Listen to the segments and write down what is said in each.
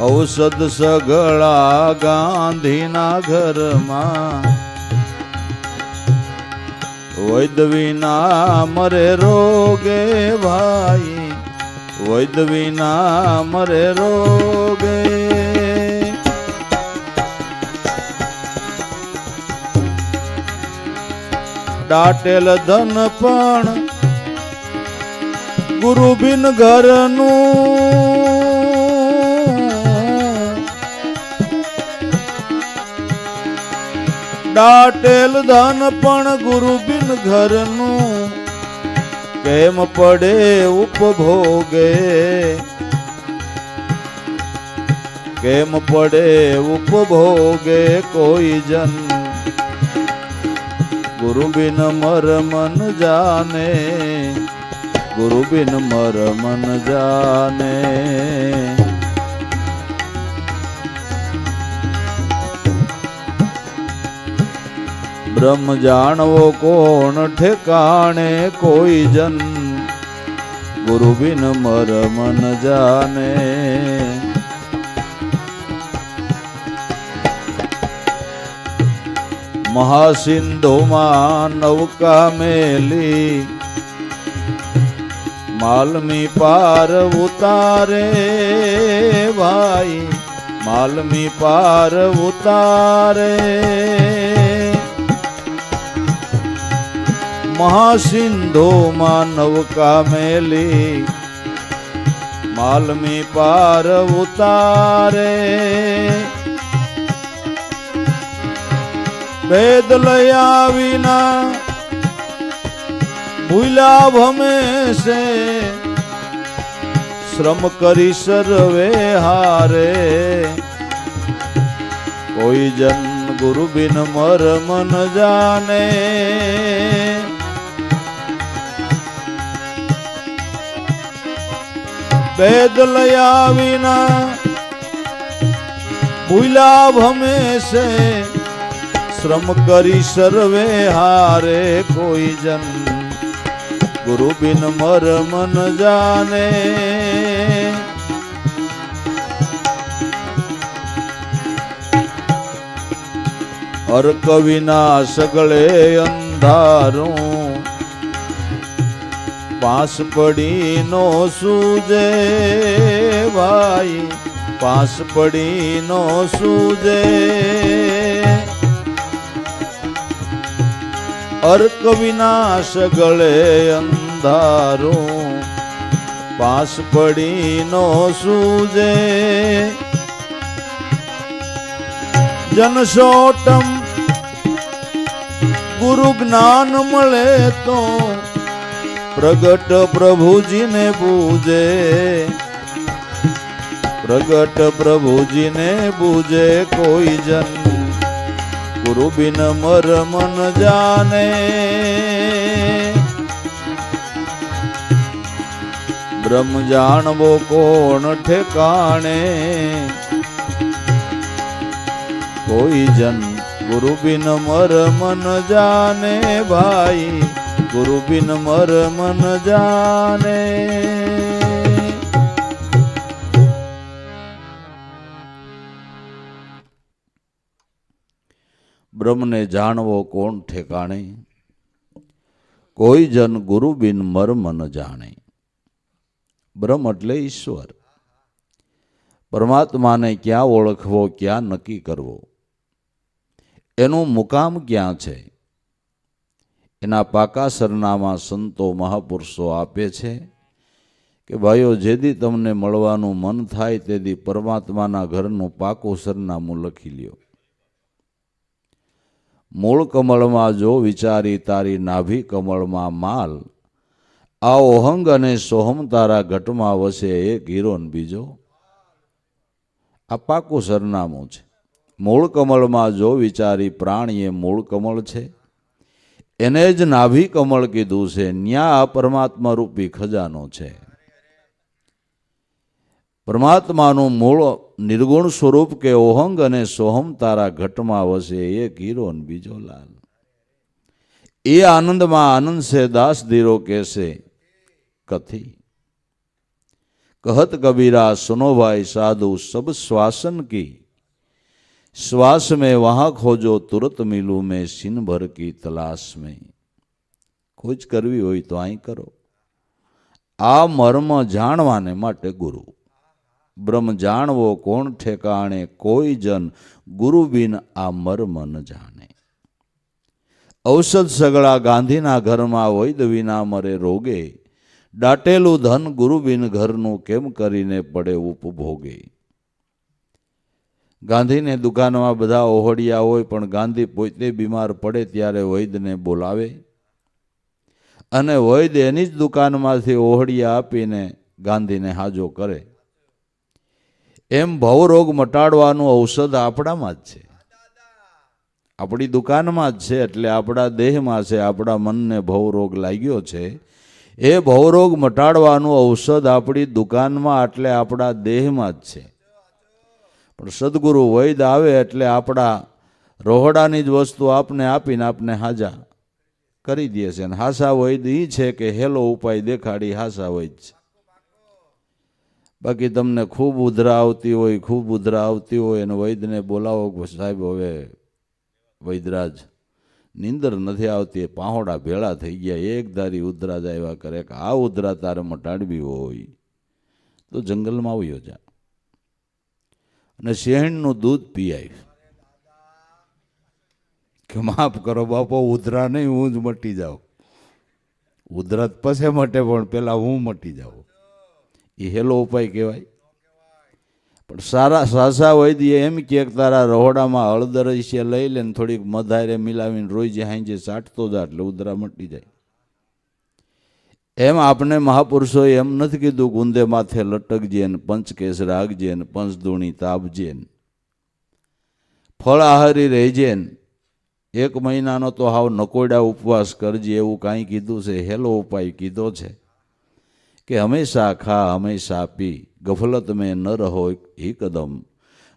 ઔષધ સગળા ગાંધીના ઘરમાં, વૈદ વિના મરે રોગે ભાઈ, વૈદ વિના મરે રોગે. દાટેલ ધન પણ ગુરુ બિન ઘરનું, દાટેલ ધન પણ ગુરુ બિન ઘરનું, કેમ પડે ઉપભોગે, કેમ પડે ઉપભોગે કોઈ જન, ગુરુ બિન મર મન જાને, ગુરુ બિન મર મન જાને. બ્રહ્મ જાણવો કોણ ઠેકાણે કોઈ જન, ગુરુ બિન મર મન જાને. મહાસિંધુમાં નૌકા મેલી, માલમી પાર ઉતારે ભાઈ, માલમી પાર ઉતારે. મહાસિંધુમાં નૌકા મેલી, માલમી પાર ઉતારે. વેદ લયા વિના ભૂલા ભમે છે, શ્રમ કરી સર્વે હારે. કોઈ જન ગુરુ બિન મર મન જાને, વેદ લયા વિના ભૂલા ભમે છે, શ્રમ કરી સર્વે હારે. કોઈ જન ગુરુ બિન મર મન જાને. અર્ક વિના સગળે અંધારું, પાસ પડી નો સૂજે ભાઈ, પાસ પડી નો સૂજે. અર્ક વિના સગળે અંધારું, પાસ પડી નો સૂજે. જનસોટમ ગુરુ જ્ઞાન મળે તો, પ્રગટ પ્રભુજીને પૂજે, પ્રગટ પ્રભુજીને પૂજે. કોઈ જન ગુરુ બિન મર મન જાને. બ્રહ્મ જાણવો કોણ ઠેકાણે કોઈ જન, ગુરુ બિન મર મન જાને ભાઈ, ગુરુ બિન મર મન જાને. બ્રહ્મને જાણવો કોણ ઠેકાણે, કોઈ જન ગુરુ બિન મર મન જાણે. બ્રહ્મ એટલે ઈશ્વર. પરમાત્માને ક્યાં ઓળખવો, ક્યાં નક્કી કરવો, એનું મુકામ ક્યાં છે, એના પાકા સરનામા સંતો મહાપુરુષો આપે છે કે ભાઈઓ, જેદી તમને મળવાનું મન થાય તેદી પરમાત્માના ઘરનું પાકું સરનામું લખી લ્યો. મૂળ કમળમાં જો વિચારી તારી નાભી કમળમાં માલ, આ ઓહંગ અને સોહમ તારા ઘટમાં વસે એક હીરો ને બીજો. આ પાકું સરનામું છે. મૂળ કમળમાં જો વિચારી પ્રાણ એ મૂળ કમળ છે, એને જ નાભી કમળ કીધું છે. ન્યા પરમાત્મા રૂપી ખજાનો છે. પરમાત્માનું મૂળ નિર્ગુણ સ્વરૂપ કે ઓહંગ અને સોહમ તારા ઘટમાં વસે એક હીરો ને બીજો લાલ. એ આનંદમાં આનંદ છે દાસ ધીરો કહેશે કથી. कहत कबीरा सुनो भाई साधु सब श्वासन की, श्वास में वहां खोजो तुरत मिलूं मैं सीन भर की तलाश में। खोज करवी होय तो आई करो। आ मर्म जाणवाने माटे गुरु, ब्रह्म जाणवो कोण ठेकाणे, कोई जन गुरु बिन आ मर्म न जाणे। औषध सगळा गांधीना घरमा, वैद विना मरे रोगे, દાટેલું ધન ગુરુ બિન ઘરનું કેમ કરીને પડે ઉપભોગે। ગાંધીને દુકાનમાં બધા ઓહડિયા હોય, પણ ગાંધી પોતે બીમાર પડે ત્યારે વૈદ્યને બોલાવે અને વૈદ્ય એની જ દુકાનમાંથી ઓહડિયા આપીને ગાંધીને હાજો કરે। એમ ભવરોગ મટાડવાનું ઔષધ આપણામાં જ છે, આપણી દુકાનમાં જ છે, એટલે આપણા દેહમાં છે। આપણા મનને ભવરોગ લાગ્યો છે, એ ભવરોગ મટાડવાનું ઔષધ આપણી દુકાનમાં એટલે આપણા દેહમાં જ છે। પણ સદગુરુ વૈદ આવે એટલે આપણા રોહડાની જ વસ્તુ આપને આપીને આપને હાજા કરી દે છે। અને હાસા વૈદ એ છે કે હેલો ઉપાય દેખાડી હાસા વૈદ છે। બાકી તમને ખૂબ ઉધરા આવતી હોય, ખૂબ ઉધરા આવતી હોય અને વૈદને બોલાવો, સાહેબ હવે વૈદરાજ નીંદર નથી આવતી, પાહોડા ભેળા થઈ ગયા, એક ધારી ઉધરા જ આવ્યા કરે, કે આ ઉધરા તારે મટાડવી હોય તો જંગલમાં આવ્યો જા અને શેહણનું દૂધ પી આવી, કે માફ કરો બાપો, ઉધરા નહીં, હું જ મટી જાઉં। ઉધરા પછી મટે, પણ પેલા હું મટી જાઉં, એ હેલો ઉપાય કહેવાય। પણ સાસા વૈદ્ય એમ કે તારા રહોડામાં હળદર છે લઈ લે ને થોડીક મધારે મિલાવીને રોજ હાંજે ચાટતો જા એટલે ઉધરા મટી જાય। એમ આપણે મહાપુરુષોએ એમ નથી કીધું ગુંદે માથે લટકજે ને પંચકેશ રાખજે ને પંચદૂણી તાપજે ને ફળ આહારી રહેજે ને 1 મહિનાનો તો હાવ નકોડા ઉપવાસ કરજે, એવું કાંઈ કીધું છે? હેલો ઉપાય કીધો છે કે હંમેશા ખા હંમેશા પી, गफलत में न रहो ही कदम,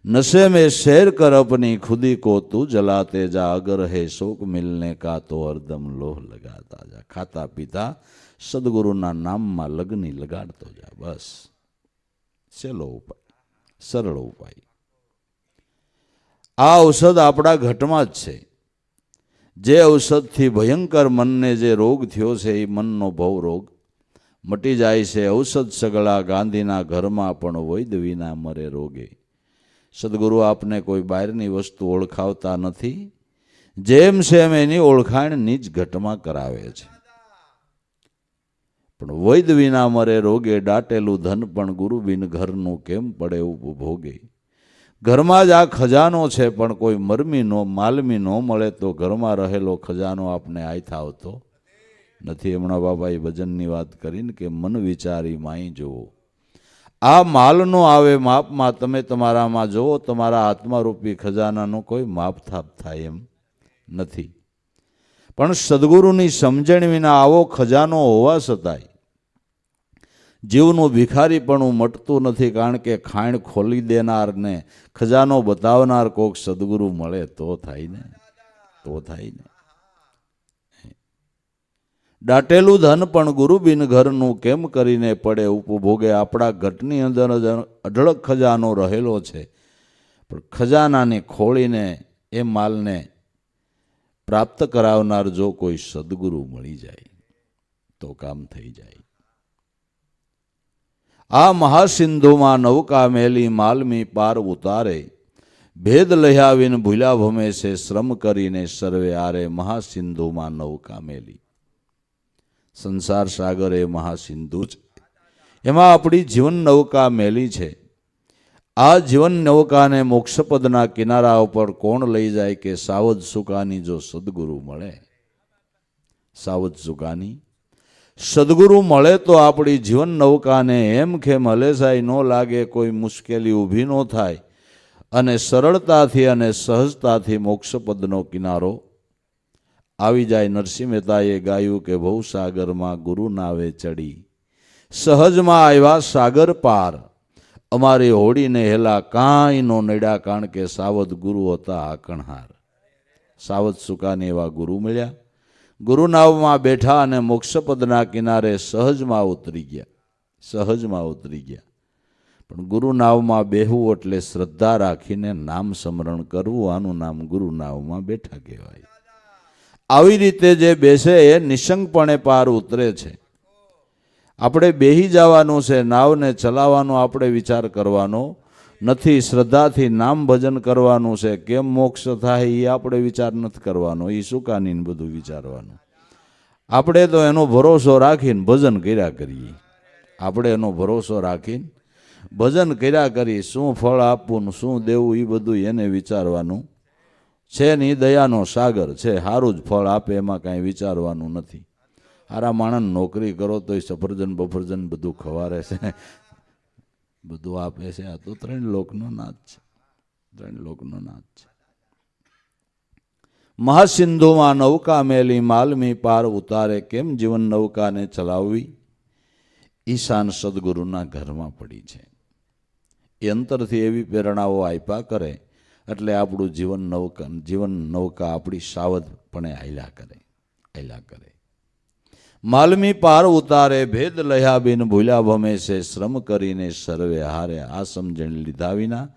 नशे में शेर कर अपनी खुदी को तू जलाते जा, अगर है शोक मिलने का तो हरदम लोह लगाता जा। खाता पीता सदगुरुना नाम में लगनी लगाड़तो जा, बस सहेलो उपाय, सरल उपाय। आ औषध आपड़ा घटमां ज छे। जे औषध थी भयंकर मन ने जे रोग थयो छे ए मननो भव रोग मटी जाय छे। औषध सगळा गांधीना घरमां पण वैद विना मरे रोगे। सदगुरु आपने कोई बहारनी वस्तु ओळखावता नथी, जेम सेम एनी ओळखाण निज घटमां करावे छे। पण वैद विना मरे रोगे, दाटेलू धन पण गुरु बिन घरनुं केम पड़े उपभोगे। घरमां ज आ खजानो छे, पण कोई मरमी नो मालमी नो मळे तो घरमां रहेलो खजानो आपने हाथ आवतो નથી। હમણાં બાબાએ ભજનની વાત કરીને કે મન વિચારી માઈ જોવો, આ માલનો આવે માપમાં, તમે તમારામાં જોવો, તમારા આત્મારૂપી ખજાનાનો કોઈ માપ થાપ થાય એમ નથી। પણ સદગુરુની સમજણ વિના આવો ખજાનો હોવા છતાંય જીવનું ભિખારીપણું મટતું નથી, કારણ કે ખાણ ખોલી દેનારને ખજાનો બતાવનાર કોક સદગુરુ મળે તો થાય ને, તો થાય ને। દાટેલું ધન પણ ગુરુ બિન ઘરનું કેમ કરીને પડે ઉપભોગે। આપણા ઘટની અંદર અઢળક ખજાનો રહેલો છે, પણ ખજાનાને ખોળીને એ માલને પ્રાપ્ત કરાવનાર જો કોઈ સદગુરુ મળી જાય તો કામ થઈ જાય। આ મહાસિંધુમાં નૌકા મેલી માલમી પાર ઉતારે, ભેદ લહ્યાવીને ભૂલ્યા ભમે છે શ્રમ કરીને સર્વે આરે। મહાસિંધુમાં નૌકા મેલી, સંસાર સાગર એ મહાસિંધુ છે, એમાં આપણી જીવન નૌકા મેલી છે। આ જીવન નૌકાને મોક્ષપદના કિનારા ઉપર કોણ લઈ જાય કે સાવધ સુકાની જો સદગુરુ મળે। સાવધ સુકાની સદગુરુ મળે તો આપણી જીવન નૌકાને એમ ખેમ હલેસાઈ ન લાગે, કોઈ મુશ્કેલી ઊભી ન થાય અને સરળતાથી અને સહજતાથી મોક્ષપદનો કિનારો આવી જાય। નરસિંહ મહેતાએ ગાયું કે ભવસાગરમાં ગુરુ નાવે ચડી, સહજમાં આવ્યા સાગર પાર, અમારી હોડીને હેલા કાંઈ નો નડ્યા, કારણ કે સાવધ ગુરુ હતા આકણહાર। સાવધ સુકાને એવા ગુરુ મળ્યા, ગુરુ નાવમાં બેઠા અને મોક્ષપદના કિનારે સહજમાં ઉતરી ગયા, સહજમાં ઉતરી ગયા। પણ ગુરુ નાવમાં બેહવું એટલે શ્રદ્ધા રાખીને નામ સ્મરણ કરવું, આનું નામ ગુરુ નાવમાં બેઠા કહેવાય. આવી રીતે જે બેસે એ નિશંકપણે પાર ઉતરે છે. આપણે બેહી જવાનું છે, નાવને ચલાવવાનો આપણે વિચાર કરવાનો નથી. શ્રદ્ધાથી નામ ભજન કરવાનું છે. કેમ મોક્ષ થાય એ આપણે વિચાર નથી કરવાનો, એ સુકાની બધું વિચારવાનું. આપણે તો એનો ભરોસો રાખીને ભજન કર્યા કરીએ. આપણે એનો ભરોસો રાખીને ભજન કર્યા કરી. શું ફળ આપવું, શું દેવું, એ બધું એને વિચારવાનું છે ને. એ દયાનો સાગર છે, સારું જ ફળ આપે, એમાં કાંઈ વિચારવાનું નથી. હારા માણસ નોકરી કરો તો એ સફરજન બફરજન બધું ખવારે છે, બધું આપે છે. આ તો 3 લોકનો નાચ છે, 3 લોકનો નાચ છે. મહાસિંધુમાં નૌકા મેલી માલમી પાર ઉતારે, કેમ જીવન નૌકાને ચલાવવી? ઈશાન સદગુરુના ઘરમાં પડી છે. એ અંતરથી એવી પ્રેરણાઓ આપ્યા કરે એટલે આપણું જીવન નૌકા આપણી સાવધપણે હાલ્યા કરે. માલમી પાર ઉતારે, ભેદ લહ્યા બિન ભૂલ્યા ભમે છે. શ્રમ કરીને સર્વે હારે, આ સમજણ લીધા વિના,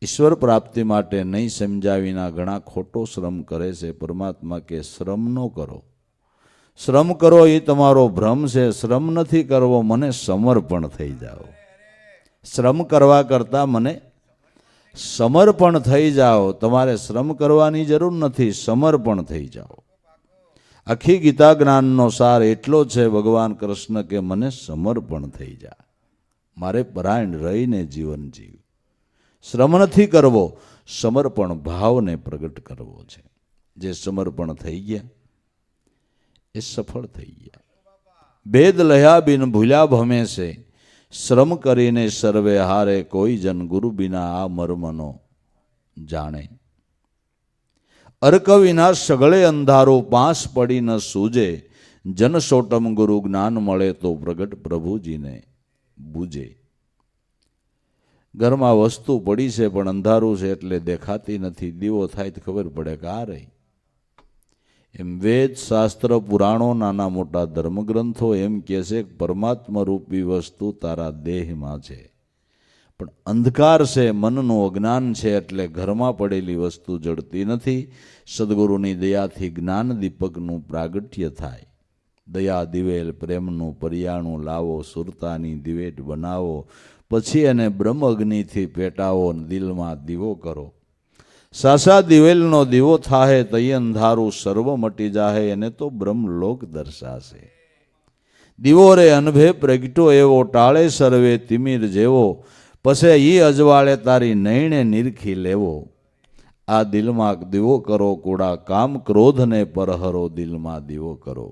ઈશ્વર પ્રાપ્તિ માટે નહીં સમજ્યા વિના ઘણા ખોટો શ્રમ કરે છે. પરમાત્મા કે શ્રમ ન કરો. શ્રમ કરો એ તમારો ભ્રમ છે. શ્રમ નથી કરવો, મને સમર્પણ થઈ જાઓ. શ્રમ કરવા કરતાં મને સમર્પણ થઈ જાઓ. તમારે શ્રમ કરવાની જરૂર નથી, સમર્પણ થઈ જાઓ. આખી ગીતા જ્ઞાનનો સાર એટલો છે, ભગવાન કૃષ્ણ કે મને સમર્પણ થઈ જા, મારે પરાયણ રહીને જીવન જીવ. શ્રમ નથી કરવો, સમર્પણ ભાવને પ્રગટ કરવો છે. જે સમર્પણ થઈ ગયા એ સફળ થઈ ગયા. ભેદ લહ્યા બિન ભૂલ્યા ભમે છે. શ્રમ કરીને સર્વે હારે, કોઈ જન ગુરુ બિના આ મર્મનો જાણે. અર્ક વિના સગળે અંધારો, પાંસ પડી ન સૂજે. જન સોટમ ગુરુ જ્ઞાન મળે તો પ્રગટ પ્રભુજીને બૂજે. ઘરમાં વસ્તુ પડી છે પણ અંધારું છે એટલે દેખાતી નથી. દીવો થાય તો ખબર પડે કે આ રહી. એમ વેદ શાસ્ત્ર પુરાણો નાના મોટા ધર્મગ્રંથો એમ કહે છે કે પરમાત્મા રૂપી વસ્તુ તારા દેહમાં છે, પણ અંધકાર છે, મનનું અજ્ઞાન છે, એટલે ઘરમાં પડેલી વસ્તુ જડતી નથી. સદગુરુની દયાથી જ્ઞાન દીપકનું પ્રાગટ્ય થાય. દયા દિવેલ પ્રેમનું પર્યાણું લાવો, સુરતાની દિવેટ બનાવો, પછી એને બ્રહ્મ અગ્નિથી પેટાવો, દિલમાં દીવો કરો. સાસા દિવેલનો દીવો થાહે, તઈ અંધારું સર્વ મટી જાહે, એને તો બ્રહ્મલોક દર્શાશે. દીવો રે અનભે પ્રગટો એવો, ટાળે સર્વે તિમિર જેવો, પસે ઈ અજવાળે તારી નૈણે નિરખી લેવો. આ દિલમાં દીવો કરો કુડા, કામ ક્રોધને પરહરો, દિલમાં દીવો કરો.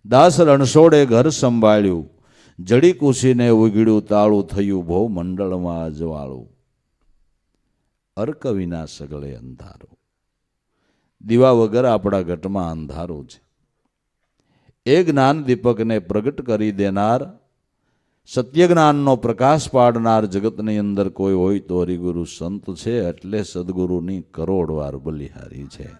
દાસ રણછોડે ઘર સંભાળ્યું, જડી કુશીને ઉઘડ્યું તાળું, થયું ભવ મંડળમાં અજવાળું. અર્ક વિના સગળે અંધારો. દીવા વગર આપણા ઘટમાં અંધારું છે. એ જ્ઞાન દીપકને પ્રગટ કરી દેનાર, સત્ય જ્ઞાનનો પ્રકાશ પાડનાર જગતની અંદર કોઈ હોય તો હરિગુરુ સંત છે. એટલે સદગુરુની કરોડવાર બલિહારી છે,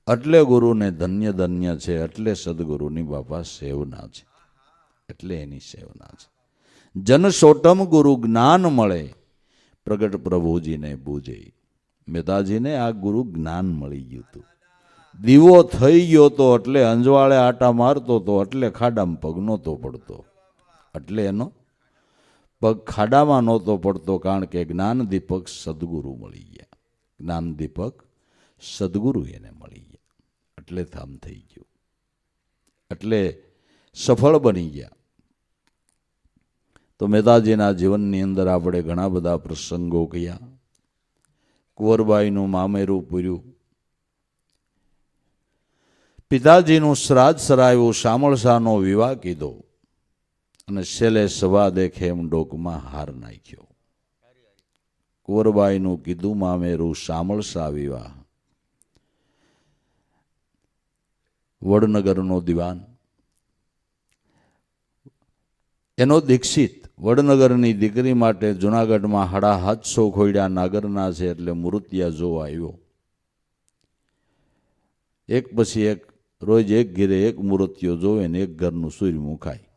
એટલે ગુરુને ધન્ય ધન્ય છે, એટલે સદગુરુની બાપા સેવના છે, એટલે એની સેવના છે. જન સોટમ ગુરુ જ્ઞાન મળે, પ્રગટ પ્રભુજીને બૂજે. મહેતાજીને આ ગુરુ જ્ઞાન મળી ગયું હતું. દીવો થઈ ગયો તો એટલે અંજવાળે આટા મારતો તો, એટલે ખાડામાં પગ નહોતો પડતો, એટલે એનો પગ ખાડામાં નહોતો પડતો, કારણ કે જ્ઞાન દીપક સદગુરુ મળી ગયા. જ્ઞાન દીપક સદગુરુ એને મળી ગયા, એટલે થામ થઈ ગયું, એટલે સફળ બની ગયા. તો મહેતાજીના જીવનની અંદર આપણે ઘણા બધા પ્રસંગો કહ્યા. કુંવરબાઈનું મામેરું પૂર્યું, પિતાજીનું શ્રાદ્ધ સરાયું, શામળશાનો વિવાહ કીધો, અને છેલ્લે સવા દેખે એમ ડોકમાં હાર નાખ્યો. કુંવરબાઈનું કીધું મામેરું, શામળશા વિવાહ. વડનગરનો દિવાન, એનો દીક્ષિત, વડનગરની દીકરી માટે જુનાગઢમાં 750 ખોડિયા નાગરના છે, એટલે મૂર્તિયા જોવા આવ્યો. એક પછી એક રોજ એક ઘીરે એક મૂર્તિઓ જોવે ને એક ઘરનું સૂર્ય મુખાય.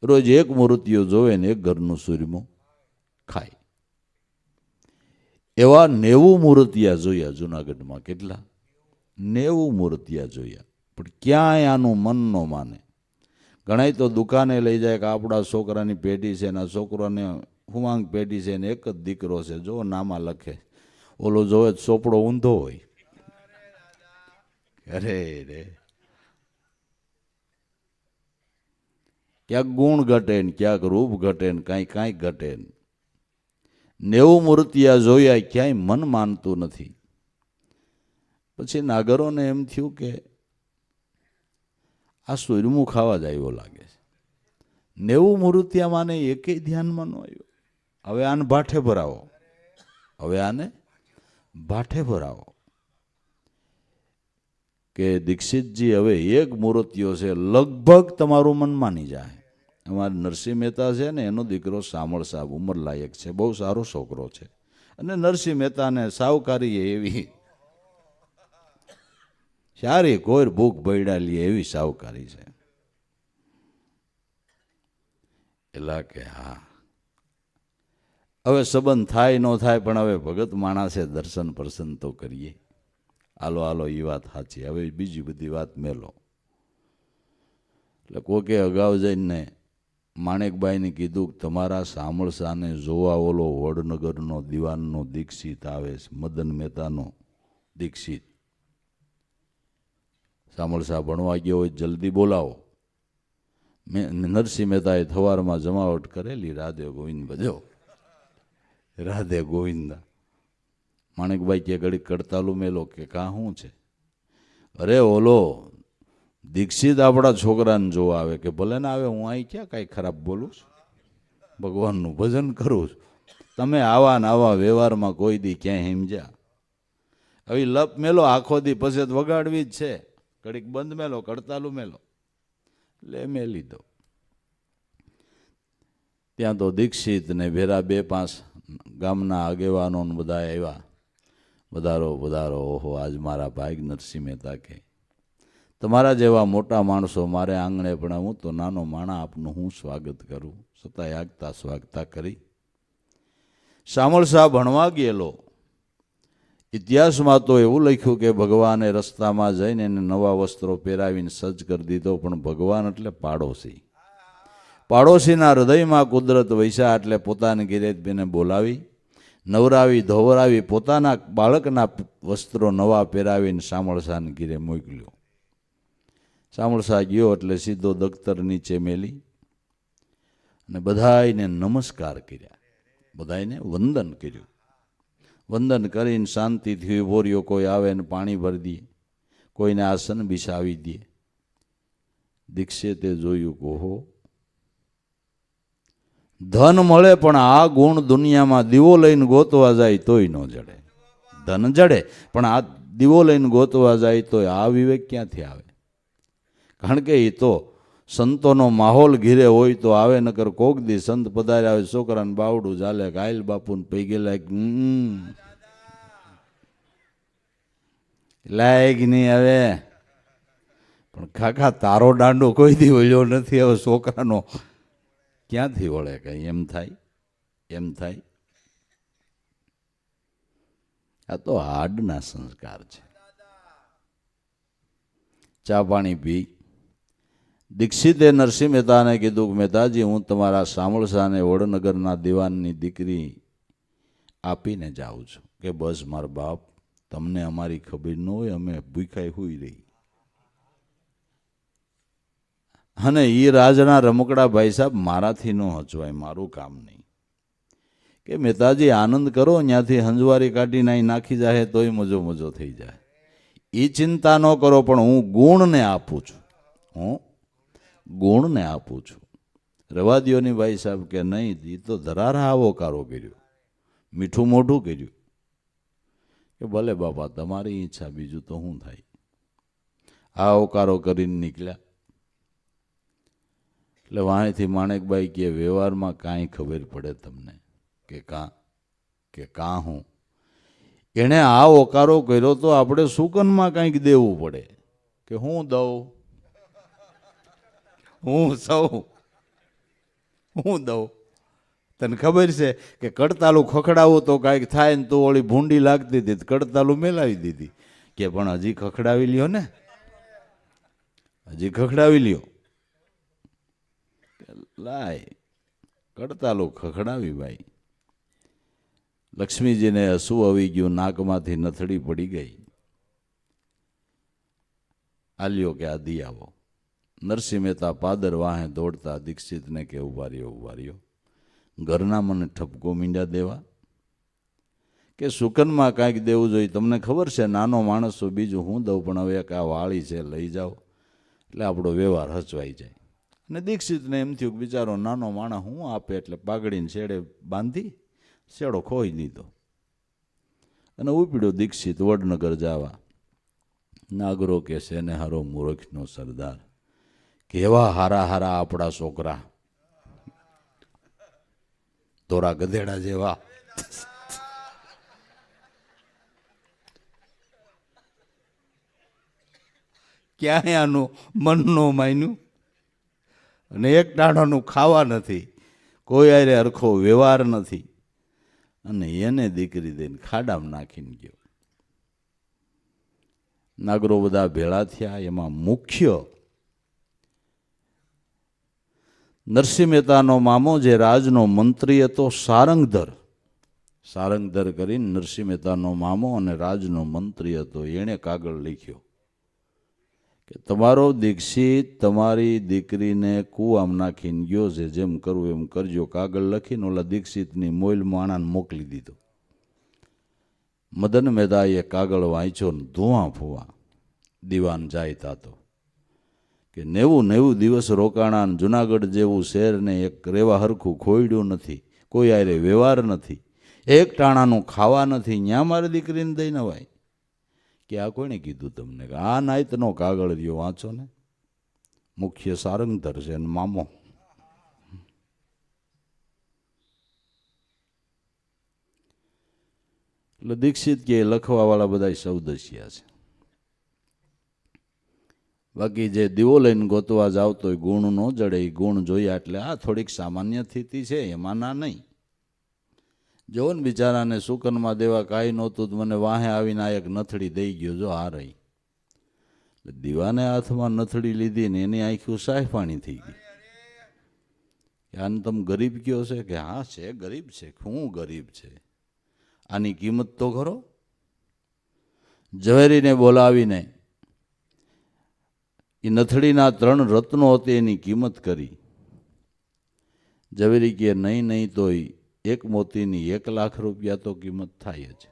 રોજ એક મૂર્તિઓ જોવે ને એક ઘરનું સૂરમું ખાય. એવા 90 મૂર્તિયા જોયા જુનાગઢમાં. કેટલા? 90 મૂર્તિયા જોયા. પણ ક્યાંય આનું મન ન માને. ઘણાય તો દુકાને લઈ જાય કે આપણા છોકરાની પેઢી છે ને આ છોકરાને હુમાંગ પેઢી છે ને એક જ દીકરો છે, જો નામાં લખે. ઓલો જોવે ચોપડો ઊંધો હોય. અરે રે, ક્યાંક ગુણ ઘટે ને ક્યાંક રૂપ ઘટે ને કાંઈક ઘટે. 90 મૂર્તિયા જોયા, ક્યાંય મન માનતું નથી. પછી નાગરોને એમ થયું કે આ સૂરમું ખાવા જ આવ્યો લાગે છે. 90 મૂર્તિયા માને એકેય ધ્યાનમાં ન આવ્યો. હવે આને ભાઠે ભરાવો, હવે આને ભાઠે ભરાવો કે દીક્ષિતજી હવે એક મૂર્તિઓ છે, લગભગ તમારું મન માની જાય. અમારા નરસિંહ મહેતા છે ને, એનો દીકરો શામળ સાહેબ ઉંમર લાયક છે, બહુ સારો છોકરો છે. અને નરસિંહ મહેતાને સાવકારી એવી સારી, કોઈ ભૂખ ભયડા લે એવી સાવકારી છે. એટલે કે હા, હવે સંબંધ થાય ન થાય, પણ હવે ભગત માણસે દર્શન પ્રસન્ન તો કરીએ. હાલો હાલો, એ વાત સાચી. હવે બીજી બધી વાત મેલો. એટલે કોકે અગાઉ જઈને માણેકબાઈને કીધું કે તમારા સામળસાને જોવા ઓલો વડનગરનો દિવાનનો દીક્ષિત આવે છે, મદન મહેતાનો દીક્ષિત. સામળસા ભણવા ગયો હોય, જલ્દી બોલાવો. નરસિંહ મહેતાએ થવારમાં જમાવટ કરેલી, રાધે ગોવિંદ ભજો, રાધે ગોવિંદા. માણેકભાઈ કે ઘડી કડતાલું મેલો કે કાં શું છે? અરે ઓલો દીક્ષિત આપણા છોકરાને જોવા આવે. કે ભલે ને આવે, હું અહીં ક્યાં કાંઈ ખરાબ બોલું છું, ભગવાનનું ભજન કરું છું. તમે આવા ને આવા વ્યવહારમાં કોઈ દી ક્યાંય સમજ્યા? હવે લપ મેલો આખો દી, પછી વગાડવી જ છે. ઘડીક બંધ મેલો, કડતાલું મેલો, લે મેલી દો. ત્યાં તો દીક્ષિત ને ભેરા 2-5 ગામના આગેવાનો બધા આવ્યા. વધારો વધારો. ઓહો, આજ મારા ભાઈ નરસિંહ મહેતા કે તમારા જેવા મોટા માણસો મારે આંગણે પણ હું તો નાનો માણા આપનું હું સ્વાગત કરું. છતાંય આગતા સ્વાગતા કરી. શામળસા ભણવા ગયેલો. ઇતિહાસમાં તો એવું લખ્યું કે ભગવાને રસ્તામાં જઈને એને નવા વસ્ત્રો પહેરાવીને સજ્જ કરી દીધો. પણ ભગવાન એટલે પાડોશી. પાડોશીના હૃદયમાં કુદરત વૈસા એટલે પોતાની ગિરેજબેને બોલાવી, નવરાવી ધોવરાવી, પોતાના બાળકના વસ્ત્રો નવા પહેરાવીને શામળસાને ઘીરે મોકલ્યો. શામળસા ગયો એટલે સીધો દખ્તર નીચે મેલી અને બધાયને નમસ્કાર કર્યા, બધાયને વંદન કર્યું. વંદન કરીને શાંતિથી ઊભો રહ્યો. કોઈ આવે ને પાણી ભરી દે, કોઈને આસન બિછાવી દે. દીક્ષિતે જોયું કે ઓહો, ધન મળે પણ આ ગુણ દુનિયામાં દીવો લઈને ગોતવા જાય તોય ન જડે. ધન જડે પણ આ દીવો લઈને ગોતવા જાય તોય આ વિવેક ક્યાંથી આવે? કારણ કે એ તો સંતોનો માહોલ ઘીરે હોય તો આવે, નકર કોક દી સંત પધારે આવે, છોકરાને બાવડું ચાલે, ગાયલ બાપુને પૈ ગયેલા લાયક નહીં હવે. પણ કાકા તારો દાંડો કોઈ દી વળ્યો નથી, હવે છોકરાનો ક્યાંથી વળે? કઈ એમ થાય, એમ થાય. આ તો હાડના સંસ્કાર છે. ચા પાણી પી. દીક્ષિતે નરસિંહ મહેતાને કીધું કે મહેતાજી, હું તમારા શામળસાને વડનગરના દિવાનની દીકરી આપીને જાઉં છું. કે બસ મારા બાપ, તમને અમારી ખબર ન હોય, અમે ભૂખાઈ હુઈ રહી. અને એ રાજના રમકડા ભાઈ સાહેબ મારાથી ન હચવાય, મારું કામ નહીં. કે મહેતાજી આનંદ કરો, ત્યાંથી હંજવારી કાઢીને અહીં નાખી જાય તોય મજો મજો થઈ જાય. એ ચિંતા ન કરો, પણ હું ગુણને આપું છું, હું ગુણને આપું છું. રવા દ્યોની ભાઈ સાહેબ કે નહીં, એ તો ધરારા આવો કારો કર્યો, મીઠું મોઢું કર્યું. કે ભલે બાપા, તમારી ઈચ્છા, બીજું તો શું થાય. આ અવકારો કરીને નીકળ્યા. એટલે વાંયથી માણેકબાઈ કે વ્યવહારમાં કાંઈ ખબર પડે તમને? કે કાં હું? એણે આ ઓકારો કર્યો તો આપણે સુકનમાં કાંઈક દેવું પડે. કે હું દઉં, હું સૌ હું દઉં? તને ખબર છે કે કડતાલું ખખડાવું તો કાંઈક થાય ને તો ઓળી ભૂંડી લાગતી હતી, કડતાલું મેલાવી દીધી કે પણ હજી ખખડાવી લ્યો ને, હજી ખખડાવી લ્યો. લાય કડતાલું ખખડાવી ભાઈ. લક્ષ્મીજીને હસવું આવી ગયું, નાકમાંથી નથડી પડી ગઈ. આલ્યો કે આ દી આવો. નરસિંહ મહેતા પાદર વાહે દોડતા દીક્ષિતને કે ઉભા રહ્યો. ઘરના મને ઠપકો મીંડા દેવા કે સુકનમાં કાંઈક દેવું જોઈએ. તમને ખબર છે નાનો માણસ તો બીજું હું દઉં, પણ હવે એક આ વાળી છે લઈ જાઓ એટલે આપણો વ્યવહાર હચવાઈ જાય. અને દીક્ષિતને એમ થયું કે બિચારો નાનો માણસ હું આપે, એટલે પાઘડીને છેડે બાંધી છેડો ખોઈ દીધો અને ઉપડ્યો દીક્ષિત વડનગર જવા. નાગરો કે છે ને હારો મૂર્ખનો સરદાર, કેવા હારા હારા આપણા છોકરા, ધોરા ગધેડા જેવા. ક્યાંય આનું મનનું માન્યું અને એક ટાણાનું ખાવા નથી, કોઈ આરે હરખો વ્યવહાર નથી, અને એને દીકરી દઈને ખાડામાં નાખીને ગયો. નાગરો બધા ભેળા થયા. એમાં મુખ્ય નરસિંહ મહેતાનો મામો જે રાજનો મંત્રી હતો, સારંગધર કરીને નરસિંહ મહેતાનો મામો અને રાજનો મંત્રી હતો. એણે કાગળ લખ્યો કે તમારો દીક્ષિત તમારી દીકરીને કૂવામાં નાખીને ગયો છે, જેમ કરવું એમ કરજો. કાગળ લખીને ઓલા દીક્ષિતની મોઈલ માણાને મોકલી દીધો. મદન મહેતાએ કાગળ વાંચ્યો ને ધુઆ ફુવા. દીવાન જાય તાતો કે 90 દિવસ રોકાણા, જુનાગઢ જેવું શહેરને એક રેવા હરખું ખોયડ્યું નથી, કોઈ આરે વ્યવહાર નથી, એક ટાણાનું ખાવા નથી, ન્યા મારી દીકરીને દઈ નવાય. કે આ કોણે કીધું તમને? કે આ નાયતનો કાગળ રહ્યો, વાંચો ને. મુખ્ય સારંગધર છે અને મામો. એટલે દીક્ષિત કે લખવાવાળા બધા સૌદસ્યા છે. બાકી જે દીવો લઈને ગોતવા જાવ તો ગુણ ન જડે. ગુણ જોયા એટલે આ થોડીક સામાન્ય સ્થિતિ છે, એમાં ના નહીં. જો ને બિચારાને સુકનમાં દેવા કાંઈ નહોતું, મને વાહે આવીને આ એક નથડી દઈ ગયો, જો આ રહી. દીવાને હાથમાં નથડી લીધી ને એની આંખું સાહેફાણી થઈ ગઈ. આને તમે ગરીબ કયો છે? કે હા છે ગરીબ છે. શું ગરીબ છે? આની કિંમત તો ખરો. ઝવેરીને બોલાવીને એ નથડીના 3 રત્નો હતી એની કિંમત કરી. ઝવેરી કે નહીં તો એક મોતીની 1 લાખ રૂપિયા તો કિંમત થાય જ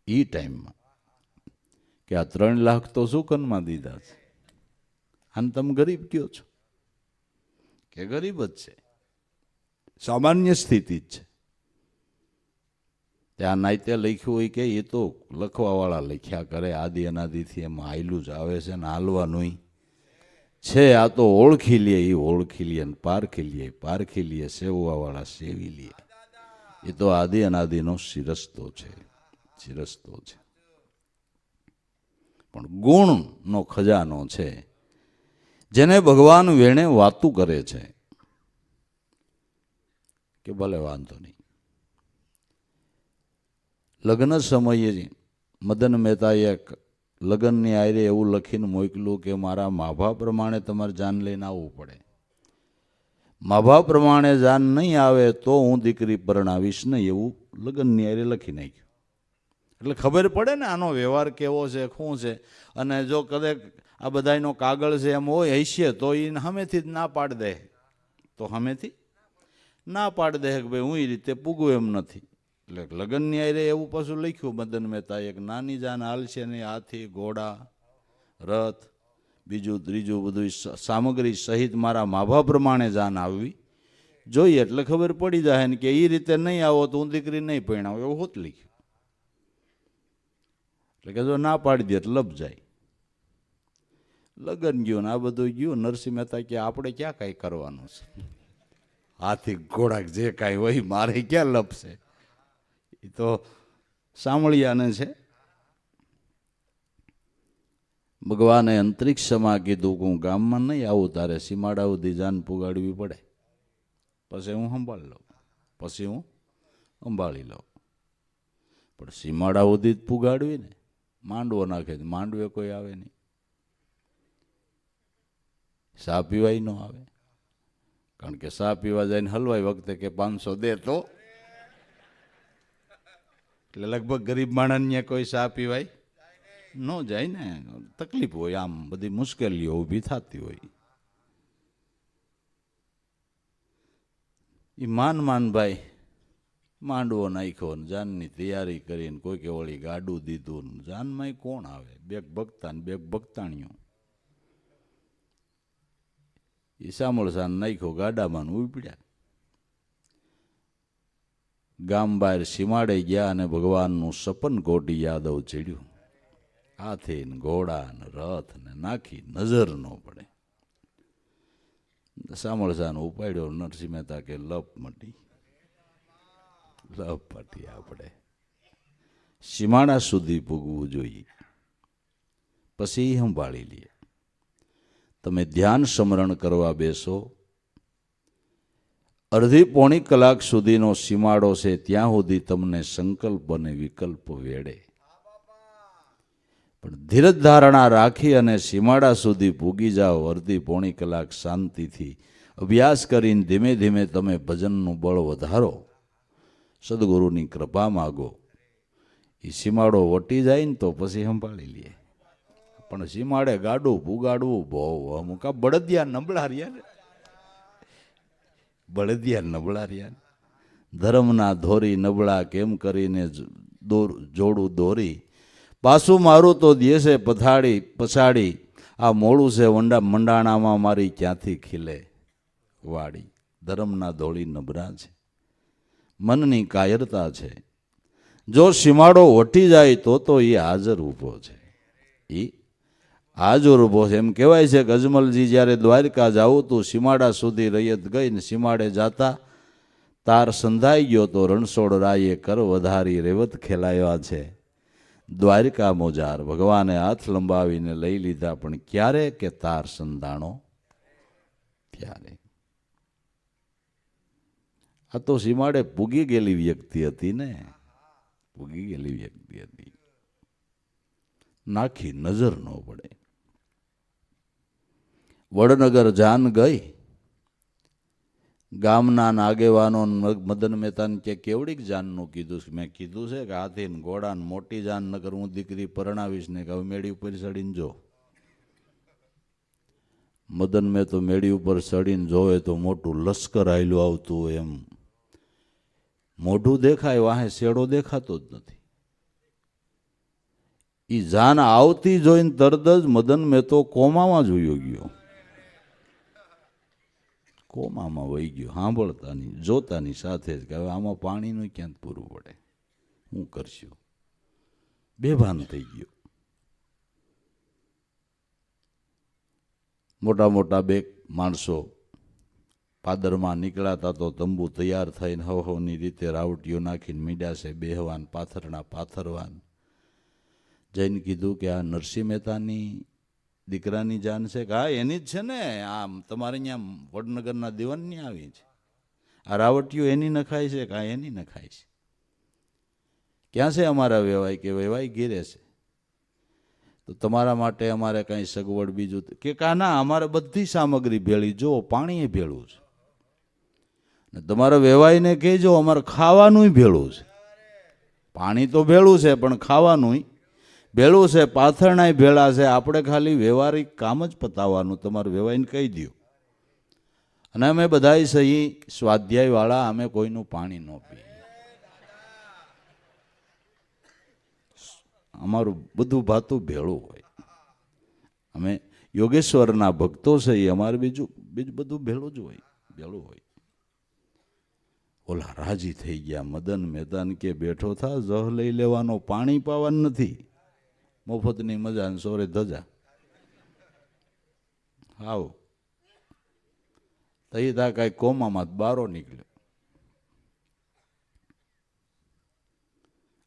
એ ટાઈમમાં. કે આ 3 લાખ તો સુકનમાં દીધા છે, આને તમે ગરીબ કયો છો? કે ગરીબ જ છે, સામાન્ય સ્થિતિ જ છે. ત્યાં નાયતે લખ્યું હોય કે એ તો લખવાવાળા લખ્યા કરે, આદિ અનાદિથી એમાં હાયલું જ આવે છે ને હાલવાનું છે. આ તો ઓળખી લે એ ઓળખી લે ને પારખી લે સેવવાવાળા સેવી લે. એ તો આદિ અનાદિનો શિરસ્તો છે. પણ ગુણનો ખજાનો છે, જેને ભગવાન વેણે વાતું કરે છે કે ભલે વાંધો નહીં. લગ્ન સમયે મદન મહેતાએ લગ્નની આયરે એવું લખીને મોકલું કે મારા માભા પ્રમાણે તમારે જાન લઈને આવવું પડે. માભા પ્રમાણે જાન નહીં આવે તો હું દીકરી પરણાવીશ નહીં, એવું લગ્નની આયરે લખી નાખ્યું. એટલે ખબર પડે ને આનો વ્યવહાર કેવો છે, શું છે. અને જો કદાચ આ બધાનો કાગળ છે એમ હોય હશે તો એ સામેથી જ ના પાડી દે, કે ભાઈ હું એ રીતે પૂગું એમ નથી. એટલે લગ્નની આયરે એવું પાછું લખ્યું મદન મહેતા, એક નાની જાન હાલશે ને હાથી ઘોડા રથ બીજું ત્રીજું બધું સામગ્રી સહિત મારા માભા પ્રમાણે જાન આવવી જોઈએ. એટલે ખબર પડી જાય ને કે એ રીતે નહીં આવો તો હું દીકરી નહીં પરણાવું, એવું હોત લખ્યું. એટલે કે જો ના પાડી દે એટલે લપ જાય. લગ્ન ગયું ને આ બધું ગયું. નરસિંહ મહેતા કે આપણે ક્યાં કાંઈ કરવાનું છે, હાથી ઘોડા જે કાંઈ હોય મારે ક્યાં લપશે, એ તો સાંભળ્યાને છે. ભગવાને અંતરિક્ષમાં કીધું કે હું ગામમાં નહીં આવું, તારે સીમાડા સુધી જાન પુગાડવી પડે. પછી હું સંભાળી લઉં, પછી હું સંભાળી લઉં. પણ સીમાડા સુધી જ પુગાડવી ને, માંડવો નાખે માંડવે કોઈ આવે નહીં, સા પીવાય ન આવે. કારણ કે સા પીવા જઈને હલવાઈ વખતે કે 500 દે તો, એટલે લગભગ ગરીબ માણસને કોઈ સા પીવાય ન જાય ને, તકલીફ હોય, આમ બધી મુશ્કેલીઓ ઊભી થતી હોય. એ માનભાઈ માંડવો નાખ્યો ને જાનની તૈયારી કરીને કોઈ કે વળી ગાડું દીધું ને જાનમાં કોણ આવે, બેગ ભગતા ને બેગ ભગતાણીઓ. એ સામળસાન નાખ્યો ગાડામાં ઉપડ્યા. ગામ બહાર સીમાડે ગયા અને ભગવાનનું સપન કોટી યાદવ ચડ્યું. હાથી ને ઘોડા ને રથ ને નાખી નજર ન પડે. સામળસાન ઉપાડ્યો. નરસિંહ મહેતા કે લપ મટી આપણે સીમાડા સુધી પૂગવું જોઈએ, પછી સંભાળી લઈએ. તમે ધ્યાન સ્મરણ કરવા બેસો, અડધી પોણી કલાક સુધીનો સીમાડો છે, ત્યાં સુધી તમને સંકલ્પ અને વિકલ્પ વેડે. પણ ધીરજ ધારણા રાખી અને સીમાડા સુધી પૂગી જાઓ. અડધી પોણી કલાક શાંતિથી અભ્યાસ કરીને ધીમે ધીમે તમે ભજનનું બળ વધારો, સદગુરુની કૃપા માગો. એ સીમાડો વટી જાય ને તો પછી સંભાળી લઈએ. પણ સીમાડે ગાડું પુગાડવું બહુ અમુક બળદિયા નબળા રહ્યા ને, બળદિયા નબળા રહ્યા. ધર્મના ધોરી નબળા કેમ કરીને જોડું દોરી, પાછું મારું તો દેશે પછાડી, આ મોડું છે મંડાણામાં મારી ક્યાંથી ખીલે વાડી. ધર્મના ધોળી નબળા છે, મનની કાયરતા છે. જો સીમાડો વટી જાય તો એ હાજર ઊભો છે, એ હાજર ઊભો છે. એમ કહેવાય છે કે અજમલજી જ્યારે દ્વારકા જાવું તું, સીમાડા સુધી રૈયત ગઈ ને સીમાડે જાતા તાર સંધાઈ ગયો તો રણછોડ રાયે કર વધારી રેવત ખેલાયા છે. દ્વારકા મોજાર ભગવાને હાથ લંબાવીને લઈ લીધા, પણ ક્યારે કે તાર સંધાણો ત્યારે. આ તો સીમાડે પૂગી ગયેલી વ્યક્તિ હતી ને, પૂગી ગયેલી વ્યક્તિ હતી, નાખી નજર ન પડે. વડનગર જાન ગઈ. ગામના આગેવાનો મદન મહેતાને કે કેવડીક જાનનું કીધું છે? મેં કીધું છે કે હાથી ને ઘોડા ને મોટી જાન, નગર હું દીકરી પરણાવીશ ને કે હવે મેળી ઉપર ચડીને જો. મદન મેં તો મેળી ઉપર ચડીને જોવે તો મોટું લશ્કર આયલું આવતું હોય એમ મોઢું દેખાય, વાહે શેડો દેખાતો જ નથી. એ જાન આવતી જોઈને તરત જ મદન મેં તો કોમામાં જોયો ગયો, કોમામાં વહી ગયો. સાંભળતાની જોતાની સાથે જ કે હવે આમાં પાણીનું ક્યાં પૂરું પડે, શું કરશું, બેભાન થઈ ગયો. મોટા મોટા બે માણસો પાદરમાં નીકળાતા તો તંબુ તૈયાર થઈને હવની રીતે રાવટીઓ નાખીને મીડ્યા છે બેહવાન, પાથરણા પાથરવાન. જઈને કીધું કે આ નરસિંહ મહેતાની દીકરાની જાન છે કે? હા એની જ છે ને, આમ તમારે અહીંયા વડનગરના દીવાનની આવી છે. આ રાવટીઓ એની નખાય છે કે? એની નખાય છે. ક્યાં છે અમારા વેવાય? કે વેવાય ગીરે છે. તો તમારા માટે અમારે કાંઈ સગવડ બીજું કે કા? ના, અમારે બધી સામગ્રી ભેળી, જો પાણી ભેળું છે, ને તમારા વેવાઈને કહેજો અમારે ખાવાનું ભેળું છે. પાણી તો ભેળું છે પણ ખાવાનું ભેળું છે, પાથરણાય ભેળા છે. આપણે ખાલી વ્યવહારિક કામ જ પતાવવાનું, તમારે વેવાઈને કહી દો. અને અમે બધાય સહી સ્વાધ્યાયવાળા, અમે કોઈનું પાણી ન પીએ. અમારું બધું ભાતું ભેળું હોય. અમે યોગેશ્વરના ભક્તો છે, અમારે બીજું બધું ભેળું જ હોય, ભેળું હોય. ઓલા રાજી થઈ ગયા. મદન મહેતાન કે બેઠો થા, જહ લઈ લેવાનો, પાણી પાવાનું નથી, મફતની મજા ને સોરે ધજા. આવો તઈ તા કાંઈ કોમામાં બારો નીકળ્યો.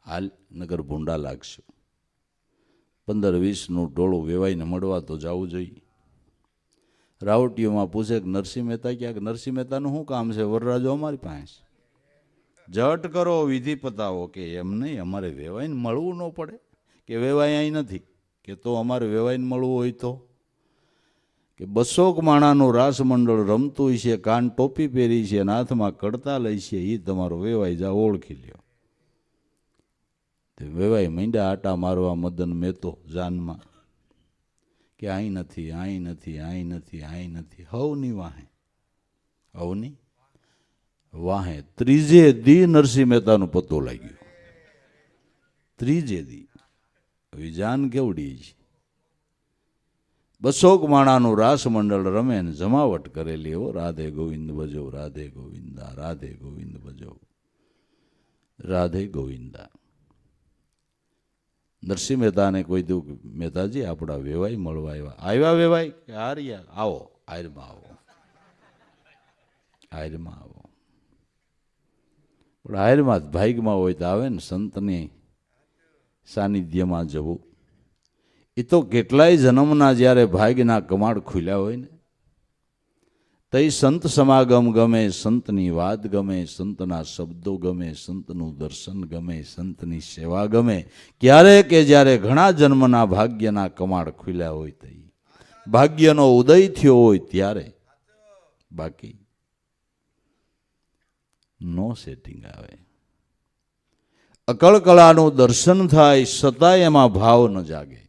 હાલ નગર ભૂંડા લાગશું. 15-20નું ટોળું વેવાઈને મળવા તો જવું જોઈએ. રાવટીઓમાં પૂછે કે નરસિંહ મહેતા ક્યાંક નરસિંહ મહેતાનું શું કામ છે? વરરાજો અમારી પાસે. જટ કરો, વિધિ પતાવો. કે એમ નહીં, અમારે વેવાઈને મળવું ન પડે? કે વેવાય અહીં નથી. કે તો અમારે વેવાઈને મળવું હોય તો? કે 200 માણાનું રાસમંડળ રમતું છે, કાન ટોપી પહેરી છે, હાથમાં કડતા લઈ છે, એ તમારો વેવાય જા ઓળખી લ્યો. તે વેવાય મીંડા આટા મારવા મદન મેતો જાનમાં કે અહીં નથી, અહીં નથી, અહીં નથી, અહીં નથી. હવની વાહે, હવની વાહે ત્રીજે દી નરસિંહ મહેતાનો પત્તો લાગ્યો. ત્રીજે દી. હવે જાન કેવડી છે. 200 માણાનું રાસમંડળ રમે ને જમાવટ કરેલી. હો રાધે ગોવિંદ ભજો, રાધે ગોવિંદા, રાધે ગોવિંદ ભજો, રાધે ગોવિંદા. નરસિંહ મહેતાને કોઈ દઉં, મહેતાજી આપણા વેવાઈ મળવા આવ્યા. આવ્યા વેવાઈ? કે હારિયા, આવો, આયરમાં આવો, આયરમાં આવો. પણ આયરમાં જ ભાગમાં હોય તો આવે ને સંતની સાનિધ્યમાં જવું. એ તો કેટલાય જન્મના જ્યારે ભાગ્યના કમાડ ખુલ્યા હોય ને, તઈ સંત સમાગમ ગમે, સંતની વાત ગમે, સંતના શબ્દો ગમે, સંતનું દર્શન ગમે, સંતની સેવા ગમે. ક્યારે કે જ્યારે ઘણા જન્મના ભાગ્યના કમાડ ખુલ્યા હોય તઈ ભાગ્યનો ઉદય થયો હોય ત્યારે. બાકી નો સેટિંગ આવે. અકળકળાનું દર્શન થાય છતાં એમાં ભાવ ન જાગે,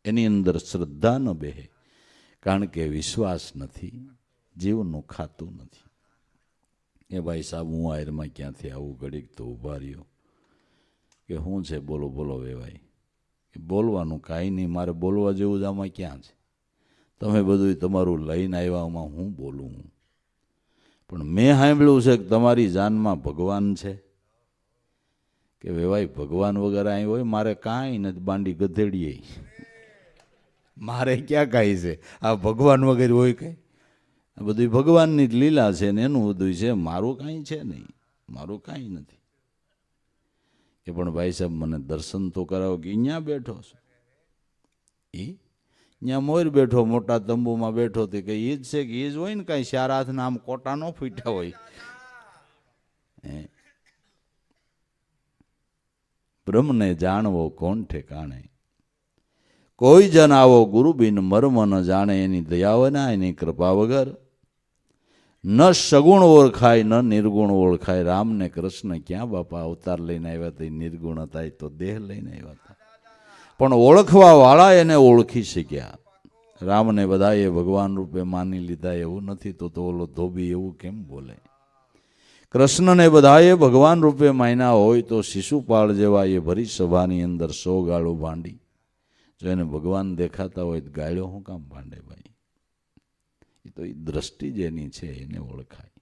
એની અંદર શ્રદ્ધા ન બેહે, કારણ કે વિશ્વાસ નથી, જીવનું ખાતું નથી. એ ભાઈ સાહેબ હું આયરમાં ક્યાંથી આવું? ઘડીક તો ઊભા રહ્યો. કે શું છે? બોલો બોલો વેવાય. કે બોલવાનું કાંઈ નહીં, મારે બોલવા જેવું જ આમાં ક્યાં છે? તમે બધું તમારું લઈને આવ્યામાં હું બોલું? પણ મેં સાંભળ્યું છે કે તમારી જાનમાં ભગવાન છે. કે વેવાય ભગવાન વગર અહીં હોય? મારે કાંઈ નથી, બાંડી ગધેડીએ મારે ક્યાં કાંઈ છે? આ ભગવાન વગર હોય કંઈ? બધું ભગવાનની જ લીલા છે ને એનું બધું છે, મારું કાંઈ છે નહીં, મારું કાંઈ નથી. કે પણ ભાઈ સાહેબ મને દર્શન તો કરાવો. કે અહીંયા બેઠો છું? એ અહીંયા મોર બેઠો, મોટા તંબુમાં બેઠો. તે કે એ જ છે? કે એ જ હોય ને, કાંઈ 4 હાથના આમ કોટા ન ફૂટ્યા હોય. બ્રહ્મને જાણવો કોણ ઠેકાણે, કોઈ જન આવો ગુરુ બિન મર્મ ન જાણે. એની દયાવના, એની કૃપા વગર ન સગુણ ઓળખાય, ન નિર્ગુણ ઓળખાય. રામ ને કૃષ્ણ ક્યાં બાપા અવતાર લઈને આવ્યા હતા? નિર્ગુણ હતા, તો દેહ લઈને આવ્યા હતા. પણ ઓળખવા વાળા એને ઓળખી શક્યા. રામને બધાએ ભગવાન રૂપે માની લીધા એવું નથી, તો ઓલો ધોબી એવું કેમ બોલે? કૃષ્ણને બધાએ ભગવાન રૂપે માન્યા હોય તો શિશુપાળ જેવા એ ભરી સભાની અંદર 100 ગાળો ભાંડી. જો એને ભગવાન દેખાતા હોય તો ગાળ્યો શું કામ ભાંડે ભાઈ? એ તો એ દ્રષ્ટિ જેની છે એને ઓળખાય.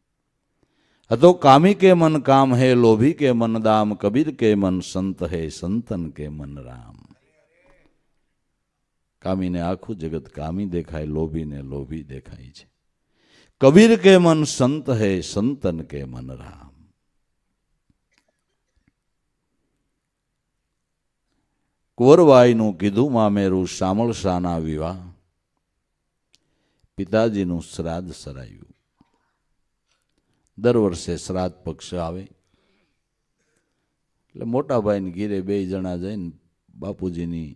હતો કામી કે મન કામ હે, લોભી કે મન દામ, કબીર કે મન સંત હે, સંતન કે મન રામ. કામીને આખું જગત કામી દેખાય, લોભીને લોભી દેખાય છે. કબીર કે મન સંત હે, સંતન કે મન રામ. કુંવરબાઈનું કીધું મામેરું, શામળશાના વિવાહ. પિતાજીનું શ્રાદ્ધ સરાયું. દર વર્ષે શ્રાદ્ધ પક્ષ આવે એટલે મોટા ભાઈને ઘીરે 2 જણા જઈને બાપુજીની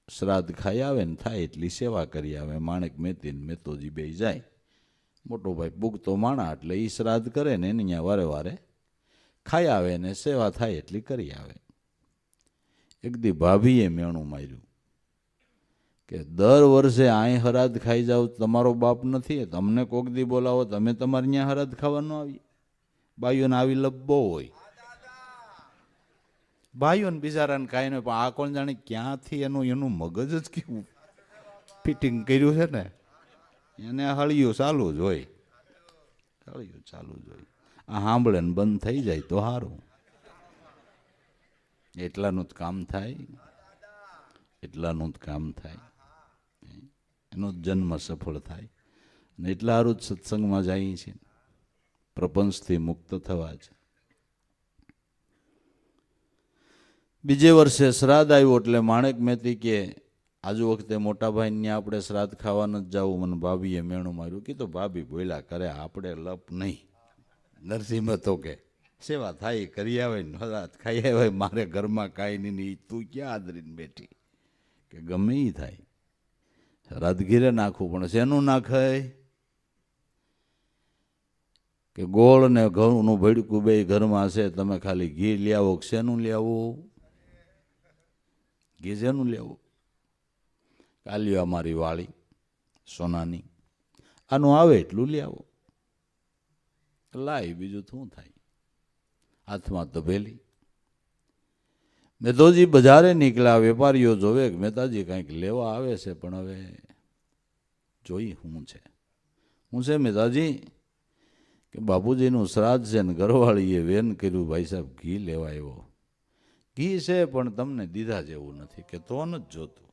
શ્રાદ્ધ ખાઈ આવે ને, થાય એટલી સેવા કરી આવે. માણેક મેતી ને મેતોજી 2 જાય. મોટો ભાઈ પૂગતો માણા એટલે એ શ્રાદ્ધ કરે ને એને અહીંયા વારે વારે ખાઈ આવે ને સેવા થાય એટલી કરી આવે. એક દી ભાભીએ મેણું માર્યું કે દર વર્ષે અહીં હરાદ ખાઈ જાવ, તમારો બાપ નથી, તમને કોક દી બોલાવો, તમે તમારે અહીંયા હરાદ ખાવા ન આવીએ? ભાઈઓને આવી લપ બહુ હોય. ભાઈઓને બિચારાને કાંઈ નહીં, પણ આ કોણ જાણે ક્યાંથી એનું મગજ જ કેવું ફિટિંગ કર્યું છે ને, એને હળિયું ચાલુ જ હોય, હળિયું ચાલુ જ હોય. આ સાંભળે ને બંધ થઈ જાય તો સારું. એટલાનું જ કામ થાય, એટલાનું જ કામ થાય, એનો જન્મ સફળ થાય. અને એટલા સારું જ સત્સંગમાં જાય છે, પ્રપંચથી મુક્ત થવા છે. બીજે વર્ષે શ્રાદ્ધ આવ્યું એટલે માણેક મેતી કે આજુ વખતે મોટા ભાઈને ત્યાં આપણે શ્રાદ્ધ ખાવા નથી જવું, મને ભાભીએ મેણું માર્યું કે તો ભાભી બોલ્યા કરે, આપણે લપ નહીં. નરસિંહ તો કે સેવા થાય કરી આવે ને શ્રાદ્ધ ખાઈ આવે, મારે ઘરમાં કાંઈ નહીં, તું ક્યાં આદરીને બેઠી, કે ગમે એ થાય શ્રાદ્ધ ઘીરે નાખવું, પણ શેનું નાખાય કે ગોળ ને ઘઉંનું ભડકું બે ઘરમાં છે, તમે ખાલી ઘી લઈ આવો. શેનું લઈ આવું? ઘી શેનું લઈ આવું? કાલ્યો અમારી વાળી સોનાની, આનું આવે એટલું લઈ આવો. લાય બીજું શું થાય, હાથમાં તપેલી. મેધોજી બજારે નીકળ્યા, વેપારીઓ જોવે કે મહેતાજી કંઈક લેવા આવે છે, પણ હવે જોઈ શું છે. શું છે મહેતાજી? કે બાપુજીનું શ્રાદ્ધ છે ને ઘરવાળીએ વેન કર્યું, ભાઈ સાહેબ ઘી લેવા આવ્યો. ઘી છે પણ તમને દીધા જેવું નથી, કે તો નથી જોતું.